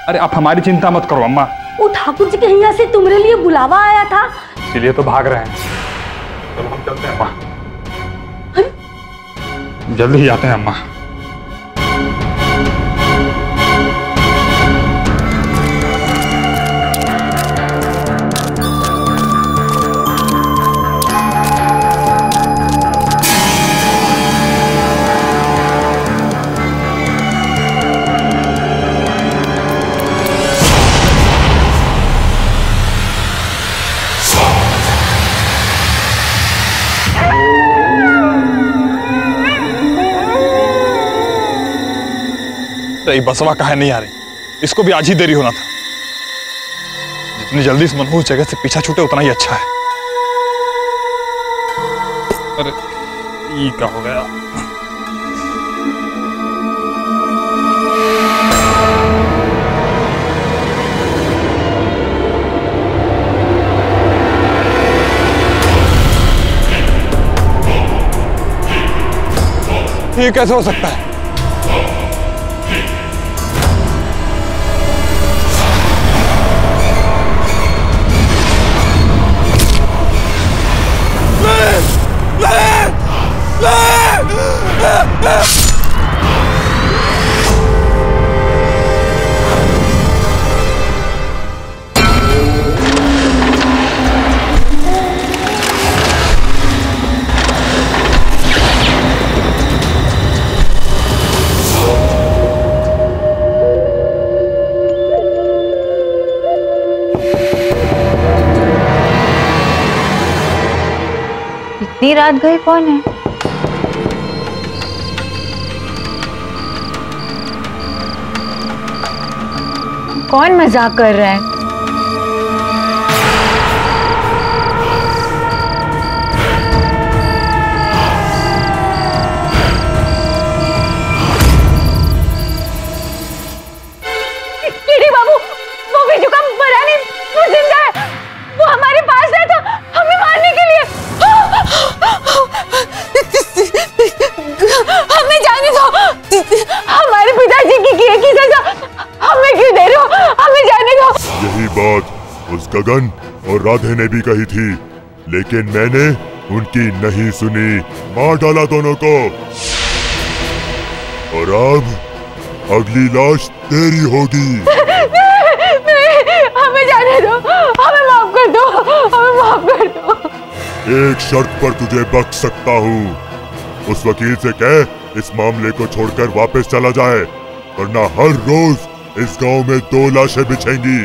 अरे आप हमारी चिंता मत करो अम्मा। वो ठाकुर जी के यहाँ से तुम्हारे लिए बुलावा आया था, इसीलिए तो भाग रहे हैं। चलो हम चलते हैं अम्मा, जल्दी ही आते हैं अम्मा। ये बसवा काहे नहीं आ रही? इसको भी आज ही देरी होना था। जितनी जल्दी इस मनहूस जगह से पीछा छूटे उतना ही अच्छा है। अरे ये क्या हो गया? ये कैसे हो सकता है? इतनी रात गए कौन है? कौन मजाक कर रहा है? कीड़ी बाबू, वो बिजुका मरा नहीं, वो जिंदा है। वो हमारे पास आया था हमें मारने के लिए। हमें जाने दो। हमारे पिताजी की किए की सजा हमें क्यों दे रहे हो? हमें जाने दो। यही बात उस गगन और राधे ने भी कही थी, लेकिन मैंने उनकी नहीं सुनी। मार डाला दोनों को। और अब अगली लाश तेरी होगी। हमें जाने दो, हमें माफ कर दो, हमें माफ कर दो। एक शर्त पर तुझे बख्श सकता हूँ। उस वकील से कह इस मामले को छोड़कर वापस चला जाए, वरना हर रोज इस गांव में 2 लाशें बिछेंगी।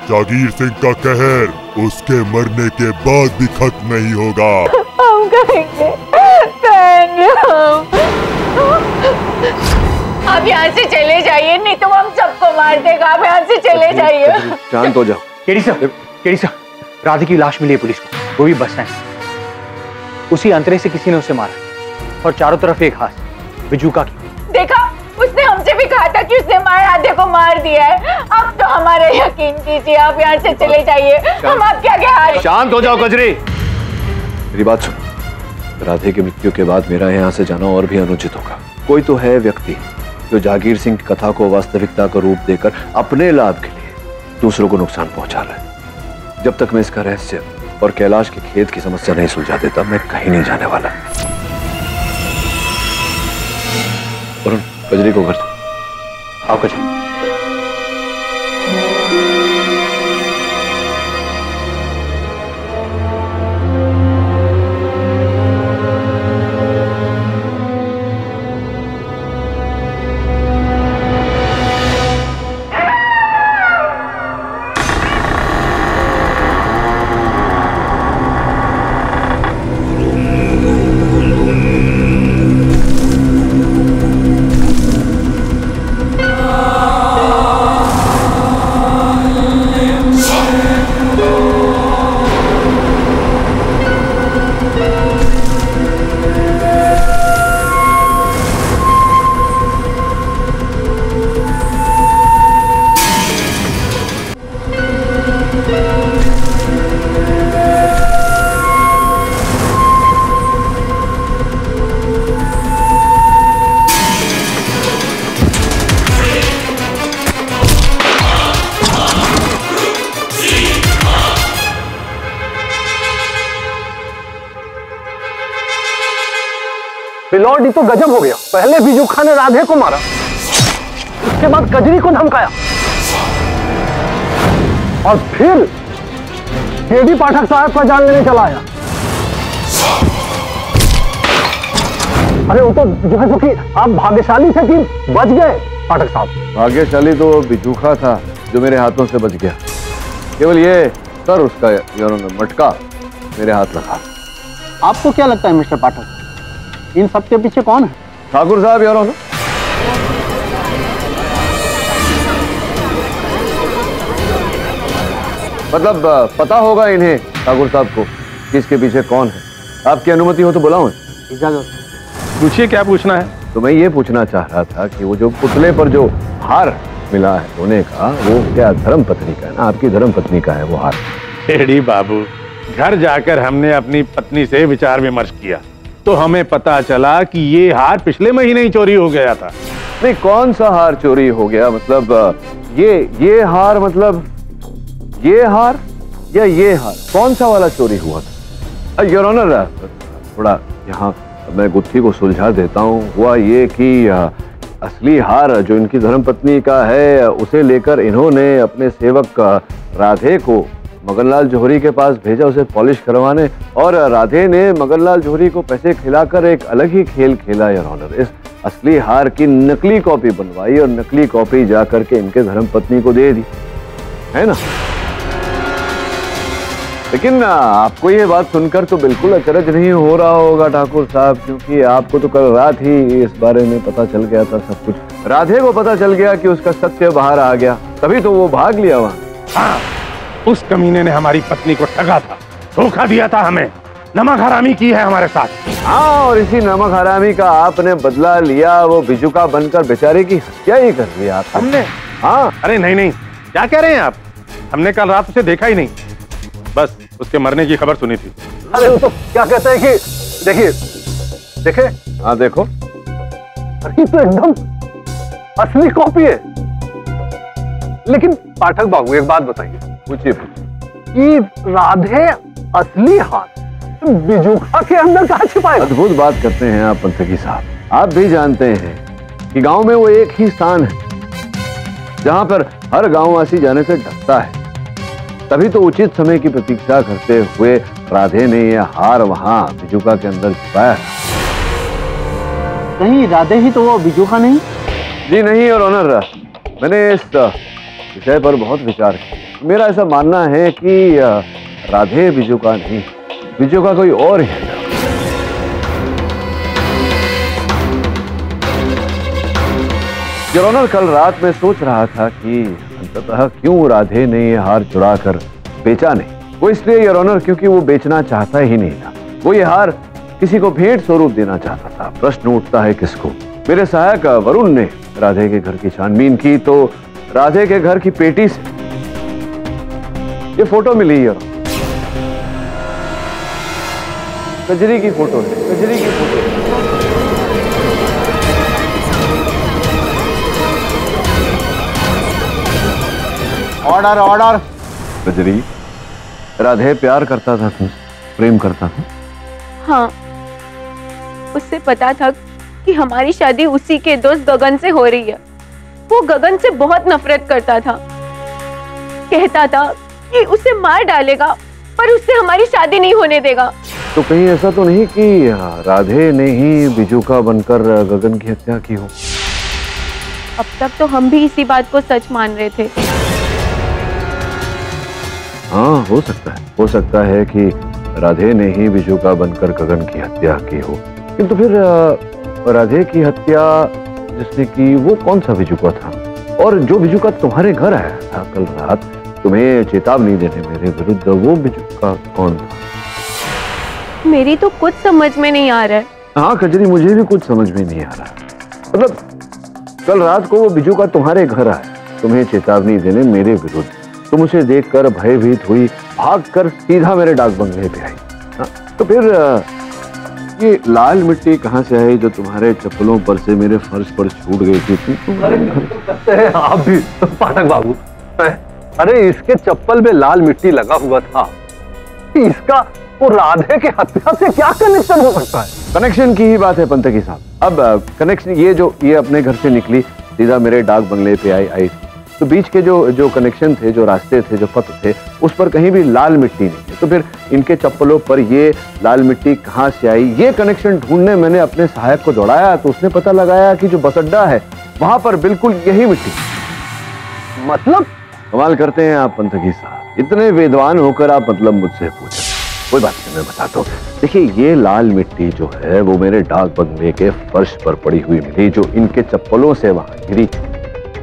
जागीर सिंह का कहर उसके मरने के बाद भी खत्म नहीं होगा। हम करेंगे, आप यहाँ से चले जाइए, नहीं तो हम सबको मार देगा। आप यहाँ से चले जाइए। शांत हो जाओ। केडी साहब, राधे की लाश मिली है पुलिस को, वो भी बस स्टैंड। उसी अंतरे से किसी ने उसे मारा और चारों तरफ एक हाथ बिजुका की। देखा, उसने हमसे भी कहा था कि उसने हमारे राधे को मार दिया है। अब तो हमारा यकीन कीजिए, आप यहाँ से चले जाइए। हम आपके आगे हार। शांत हो जाओ कजरी। मेरी बात सुनो। राधे की मृत्यु के बाद मेरा यहाँ से जाना और भी अनुचित होगा। कोई तो है व्यक्ति जो जागीर सिंह की कथा को वास्तविकता का रूप देकर अपने लाभ के लिए दूसरों को नुकसान पहुंचा रहा है। जब तक मैं इसका रहस्य और कैलाश के खेत की समस्या नहीं सुलझा देता, मैं कहीं नहीं जाने वाला। और कजरी को घर आओ। कजरी, बिलौडी तो गजब हो गया। पहले बिजुखा ने राधे को मारा, उसके बाद कजरी को धमकाया, और फिर केडी पाठक साहब का जान लेने चला आया। अरे वो तो जो है कि आप भाग्यशाली थे कि बच गए पाठक साहब। भाग्यशाली तो बिजुखा था जो मेरे हाथों से बच गया। केवल ये सर उसका मटका मेरे हाथ लगा। आपको क्या लगता है मिस्टर पाठक, इन सब के पीछे कौन है? ठाकुर साहब यार। मतलब पता होगा इन्हें ठाकुर साहब को कि इसके पीछे कौन है। आपकी अनुमति हो तो बुलाऊं? पूछिए, क्या पूछना है? तो मैं ये पूछना चाह रहा था कि वो जो पुतले पर जो हार मिला है सोने का, वो क्या धर्म पत्नी का है ना? आपकी धर्म पत्नी का है वो हार? टेढ़ी बाबू, घर जाकर हमने अपनी पत्नी से विचार विमर्श किया तो हमें पता चला कि ये हार पिछले महीने ही चोरी हो गया था। नहीं, कौन सा हार चोरी हो गया? मतलब ये हार, मतलब ये हार या ये हार, कौन सा वाला चोरी हुआ था? योर ऑनर, थोड़ा यहाँ मैं गुत्थी को सुलझा देता हूँ। हुआ ये कि असली हार जो इनकी धर्मपत्नी का है उसे लेकर इन्होंने अपने सेवक राधे को मगनलाल जौहरी के पास भेजा उसे पॉलिश करवाने, और राधे ने मगनलाल जौहरी को पैसे खिलाकर एक अलग ही खेल खेला योर ऑनर। इस असली हार की नकली कॉपी बनवाई और नकली कॉपी जाकर के इनके धर्मपत्नी को दे दी, है ना? लेकिन आपको ये बात सुनकर तो बिल्कुल अचरज नहीं हो रहा होगा ठाकुर साहब, क्योंकि आपको तो कल रात ही इस बारे में पता चल गया था सब कुछ। राधे को पता चल गया कि उसका सत्य बाहर आ गया, तभी तो वो भाग लिया वहां। हाँ, उस कमीने ने हमारी पत्नी को ठगा था, धोखा दिया था हमें, नमक हरामी की है हमारे साथ। हाँ, और इसी नमक हरामी का आपने बदला लिया, वो बिजुका बनकर बेचारे की हत्या ही कर दिया हमने। हाँ, अरे नहीं नहीं, क्या कह रहे हैं आप? हमने कल रात उसे देखा ही नहीं, बस उसके मरने की खबर सुनी थी। अरे वो तो क्या कहते हैं कि देखे। हाँ देखो, अरे तो एकदम असली कॉपी है। लेकिन पाठक बाबू एक बात बताइए, पूछिए कि राधे असली हार बिजुका के अंदर कहाँ छिपाएगा? अद्भुत बात करते हैं आप पंथकी साहब। आप भी जानते हैं कि गांव में वो एक ही स्थान है जहां पर हर गांववासी जाने से डरता है, तभी तो उचित समय की प्रतीक्षा करते हुए राधे ने यह हार वहां बिजुका के अंदर छिपाया। कहीं राधे ही तो वो बिजुका नहीं? जी नहीं और ऑनर, मैंने इस विषय पर बहुत विचार किया। मेरा ऐसा मानना है कि राधे बिजुका नहीं, बिजुका कोई और ही है। योर ऑनर, कल रात में सोच रहा था कि अंततः क्यों राधे ने ये हार चुरा कर बेचा नहीं। वो इसलिए योर ऑनर क्योंकि वो बेचना चाहता ही नहीं था, वो ये हार किसी को भेंट स्वरूप देना चाहता था। प्रश्न उठता है किसको? मेरे सहायक वरुण ने राधे के घर की छानबीन की तो राधे के घर की पेटी से ये फोटो मिली है, कजरी की फोटो है, कजरी की फोटो है। Order order. कजरी, राधे प्यार करता था तुमसे, प्रेम करता था? हाँ, उससे पता था कि हमारी शादी उसी के दोस्त गगन से हो रही है। वो गगन से बहुत नफरत करता था, कहता था कि उसे मार डालेगा पर उससे हमारी शादी नहीं होने देगा। तो कहीं ऐसा तो नहीं कि राधे ने ही बिजुका बनकर गगन की हत्या की हो? अब तक तो हम भी इसी बात को सच मान रहे थे। हाँ, हो सकता है कि राधे ने ही बिजुका बनकर गगन की हत्या की हो, किंतु फिर राधे की हत्या जिसने की वो कौन सा बिजुका था? और जो बिजुका तुम्हारे घर आया था कल रात तुम्हें चेतावनी देने मेरे विरुद्ध, वो बिजुका कौन था? मेरी तो कुछ समझ में नहीं आ रहा है। हाँ कजरी, मुझे भी कुछ समझ में नहीं आ रहा। मतलब कल रात को वो बिजुका तुम्हारे घर आया तुम्हें चेतावनी देने मेरे विरुद्ध, तुम उसे देखकर भयभीत हुई, भागकर सीधा मेरे डाक बंगले पे आई। तो फिर ये लाल मिट्टी कहाँ से आई जो तुम्हारे चप्पलों पर से मेरे फर्श पर छूट गई थी? आप भी पाठक बाबू, अरे इसके चप्पल में लाल मिट्टी लगा हुआ था, इसका वो राधे के हत्या से क्या कनेक्शन हो सकता है? कनेक्शन की ही बात है पंतकी साहब। अब कनेक्शन ये अपने घर से निकली, सीधा मेरे डाक बंगले पे आई, तो बीच के जो कनेक्शन थे, जो रास्ते थे, जो पथ थे, उस पर कहीं भी लाल मिट्टी नहीं थी। तो फिर इनके चप्पलों पर ये लाल मिट्टी कहाँ से आई? ये कनेक्शन ढूंढने मैंने अपने सहायक को दौड़ाया तो उसने पता लगाया कि जो बस अड्डा है वहां पर बिल्कुल यही मिट्टी। मतलब कमाल करते हैं आप पंतकी साहब, इतने विद्वान होकर आप मतलब मुझसे पूछे। कोई बात नहीं, मैं बताता हूँ। देखिए, ये लाल मिट्टी जो है वो मेरे डाक बंगले के फर्श पर पड़ी हुई मिली, जो इनके चप्पलों से वहां गिरी।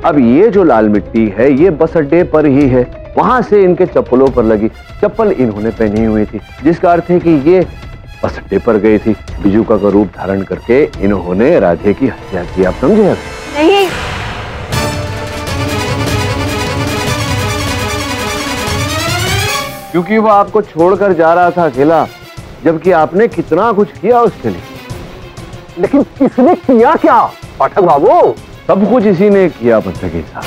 अब ये जो लाल मिट्टी है ये बस अड्डे पर ही है, वहां से इनके चप्पलों पर लगी। चप्पल इन्होंने पहनी हुई थी, जिसका अर्थ है कि ये बस अड्डे पर गई थी। बिजुका का रूप धारण करके इन्होंने राधे की हत्या की। आप समझे? नहीं, क्योंकि वो आपको छोड़कर जा रहा था अकेला, जबकि आपने कितना कुछ किया उसके लिए। लेकिन किसने किया क्या पाठक बाबू? सब कुछ इसी ने किया पत्थकी साहब।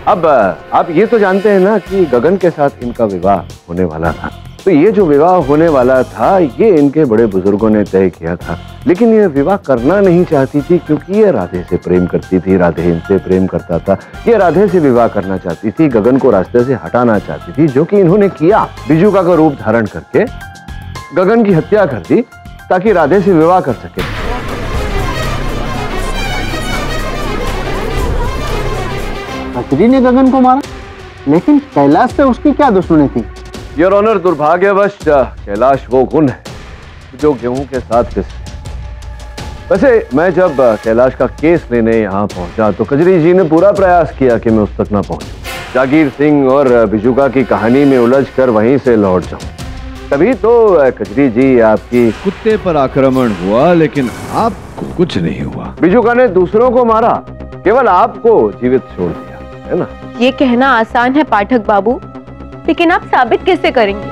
अब आप ये तो जानते हैं ना कि गगन के साथ इनका विवाह होने वाला था। तो ये जो विवाह होने वाला था ये इनके बड़े बुजुर्गों ने तय किया था, लेकिन ये विवाह करना नहीं चाहती थी क्योंकि ये राधे से प्रेम करती थी, राधे इनसे प्रेम करता था। ये राधे से विवाह करना चाहती थी, गगन को रास्ते से हटाना चाहती थी, जो कि इन्होंने किया। बिजुका का रूप धारण करके गगन की हत्या कर दी ताकि राधे से विवाह कर सके। कजरी ने गगन को मारा, लेकिन कैलाश से उसकी क्या दुश्मनी थी? योर ऑनर, दुर्भाग्यवश कैलाश वो गुण है जो गेहूं के साथ पिसते। वैसे मैं जब कैलाश का केस लेने यहाँ पहुंचा तो कजरी जी ने पूरा प्रयास किया कि मैं उस तक ना पहुंचूं। जागीर सिंह और बिजुका की कहानी में उलझकर वहीं से लौट जाऊं। तभी तो कजरी जी आपकी कुत्ते पर आक्रमण हुआ, लेकिन आपको कुछ नहीं हुआ। बिजुका ने दूसरों को मारा, केवल आपको जीवित छोड़ दिया, है ना? ये कहना आसान है पाठक बाबू, लेकिन आप साबित कैसे करेंगे?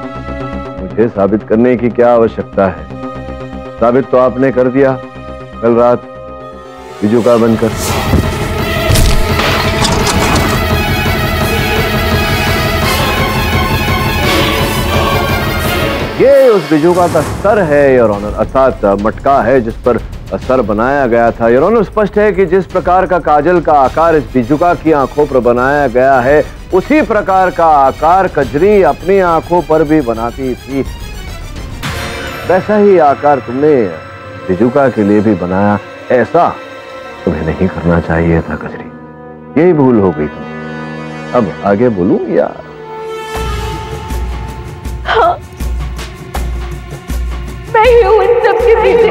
मुझे साबित करने की क्या आवश्यकता है? साबित तो आपने कर दिया कल रात बिजुका बनकर। ये उस बिजुका का सर है योर ऑनर, अर्थात मटका है जिस पर सर बनाया गया था। योर ऑनर, स्पष्ट है कि जिस प्रकार का काजल का आकार इस बिजुका की आंखों पर बनाया गया है, उसी प्रकार का आकार कजरी अपनी आंखों पर भी बनाती थी। वैसा ही आकार तुमने बिजुका के लिए भी बनाया। ऐसा तुम्हें नहीं करना चाहिए था कजरी, यही भूल हो गई तुम। अब आगे बोलूं या? हाँ, मैं ही हूँ इन सब के पीछे।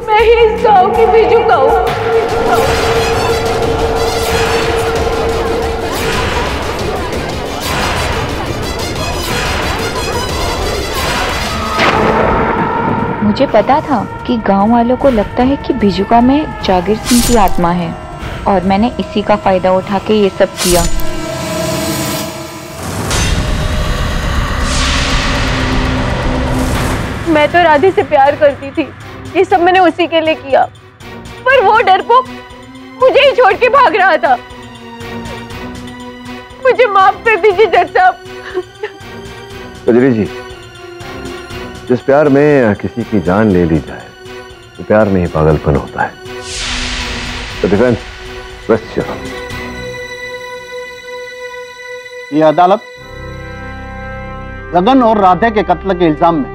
मैं ही इस गांव की बिजुका हूँ। मुझे पता था कि गांव वालों को लगता है कि बिजुका में जागीर सिंह की आत्मा है, और मैंने इसी का फायदा उठा के ये सब किया। मैं तो राधे से प्यार करती थी, ये सब मैंने उसी के लिए किया, पर वो डरपोक मुझे ही छोड़ के भाग रहा था। मुझे माफ कर दीजिए जज साहब। कजरी जी, जिस प्यार में किसी की जान ले ली जाए तो प्यार नहीं पागलपन होता है। तो डिफेंस रेस्ट योर ऑनर। ये अदालत गगन और राधे के कत्ल के इल्जाम में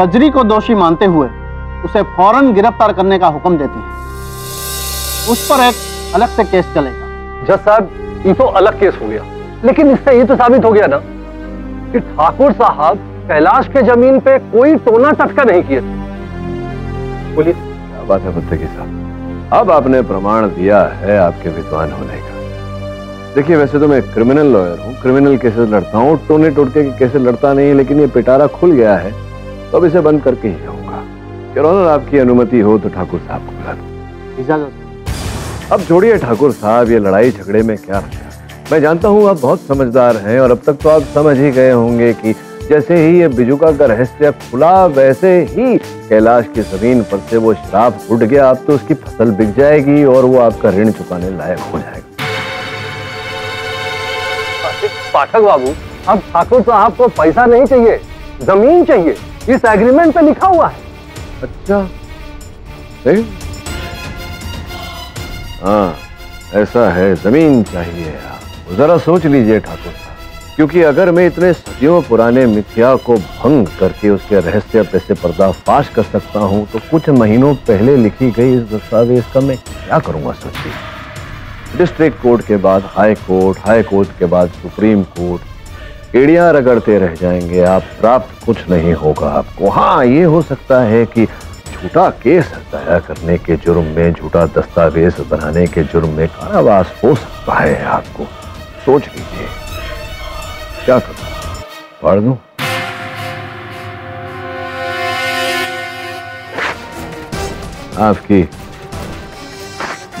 कजरी को दोषी मानते हुए उसे फौरन गिरफ्तार करने का हुक्म देती है। उस पर एक अलग से केस चलेगा। जज साहब, ये तो अलग केस हो गया, लेकिन इससे ये तो साबित हो गया ना कि ठाकुर साहब कैलाश के जमीन पे कोई टोना टटका नहीं किए। बोलिए। क्या बात है पत्थकी साहब, अब आपने प्रमाण दिया है आपके विद्वान होने का। देखिए, वैसे तो मैं क्रिमिनल लॉयर हूँ, क्रिमिनल केसेस लड़ता हूँ, टोने टोटके के केसेस लड़ता नहीं, लेकिन ये पिटारा खुल गया है तो अब इसे बंद करके ही जाऊंगा। योर ऑनर, आपकी अनुमति हो तो ठाकुर साहब को बुला दो। इजाजत। अब छोड़िए ठाकुर साहब, ये लड़ाई झगड़े में क्या रखा। मैं जानता हूँ आप बहुत समझदार हैं और अब तक तो आप समझ ही गए होंगे कि जैसे ही ये बिजुका का रहस्य खुला, वैसे ही कैलाश की जमीन पर से वो श्राप उठ गया। अब तो उसकी फसल बिक जाएगी और वो आपका ऋण चुकाने लायक हो जाएगा। पाठक बाबू, अब ठाकुर साहब को पैसा नहीं चाहिए, जमीन चाहिए। इस एग्रीमेंट पे लिखा हुआ है। अच्छा, सही? हाँ, ऐसा है, जमीन चाहिए। आप जरा सोच लीजिए ठाकुर साहब, क्योंकि अगर मैं इतने सदियों पुराने मिथ्या को भंग करके उसके रहस्य पे से पर्दाफाश कर सकता हूँ, तो कुछ महीनों पहले लिखी गई इस दस्तावेज का मैं क्या करूँगा सोचिए। डिस्ट्रिक्ट कोर्ट के बाद हाई कोर्ट, हाई कोर्ट के बाद सुप्रीम कोर्ट, एड़ियां रगड़ते रह जाएंगे आप, प्राप्त कुछ नहीं होगा आपको। हाँ, ये हो सकता है कि झूठा केस दायर करने के जुर्म में, झूठा दस्तावेज बनाने के जुर्म में कारावास हो सकता है आपको, सोच लीजिए, क्या करूं? फाड़ दूं? आपकी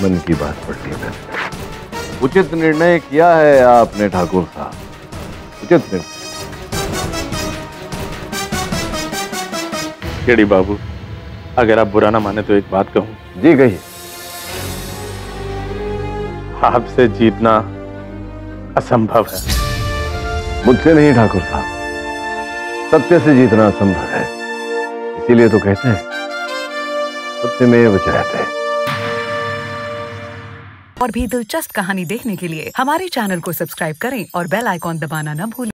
मन की बात पढ़ ली मैंने। उचित निर्णय किया है आपने ठाकुर साहब, उचित निर्णय। केडी बाबू, अगर आप बुरा ना माने तो एक बात कहूं। जी कहिए। आपसे जीतना असंभव है। मुझसे नहीं ठाकुर साहब, सत्य से जीतना असंभव है। इसीलिए तो कहते हैं सत्यमेव जयते। और भी दिलचस्प कहानी देखने के लिए हमारे चैनल को सब्सक्राइब करें और बेल आइकॉन दबाना न भूलें।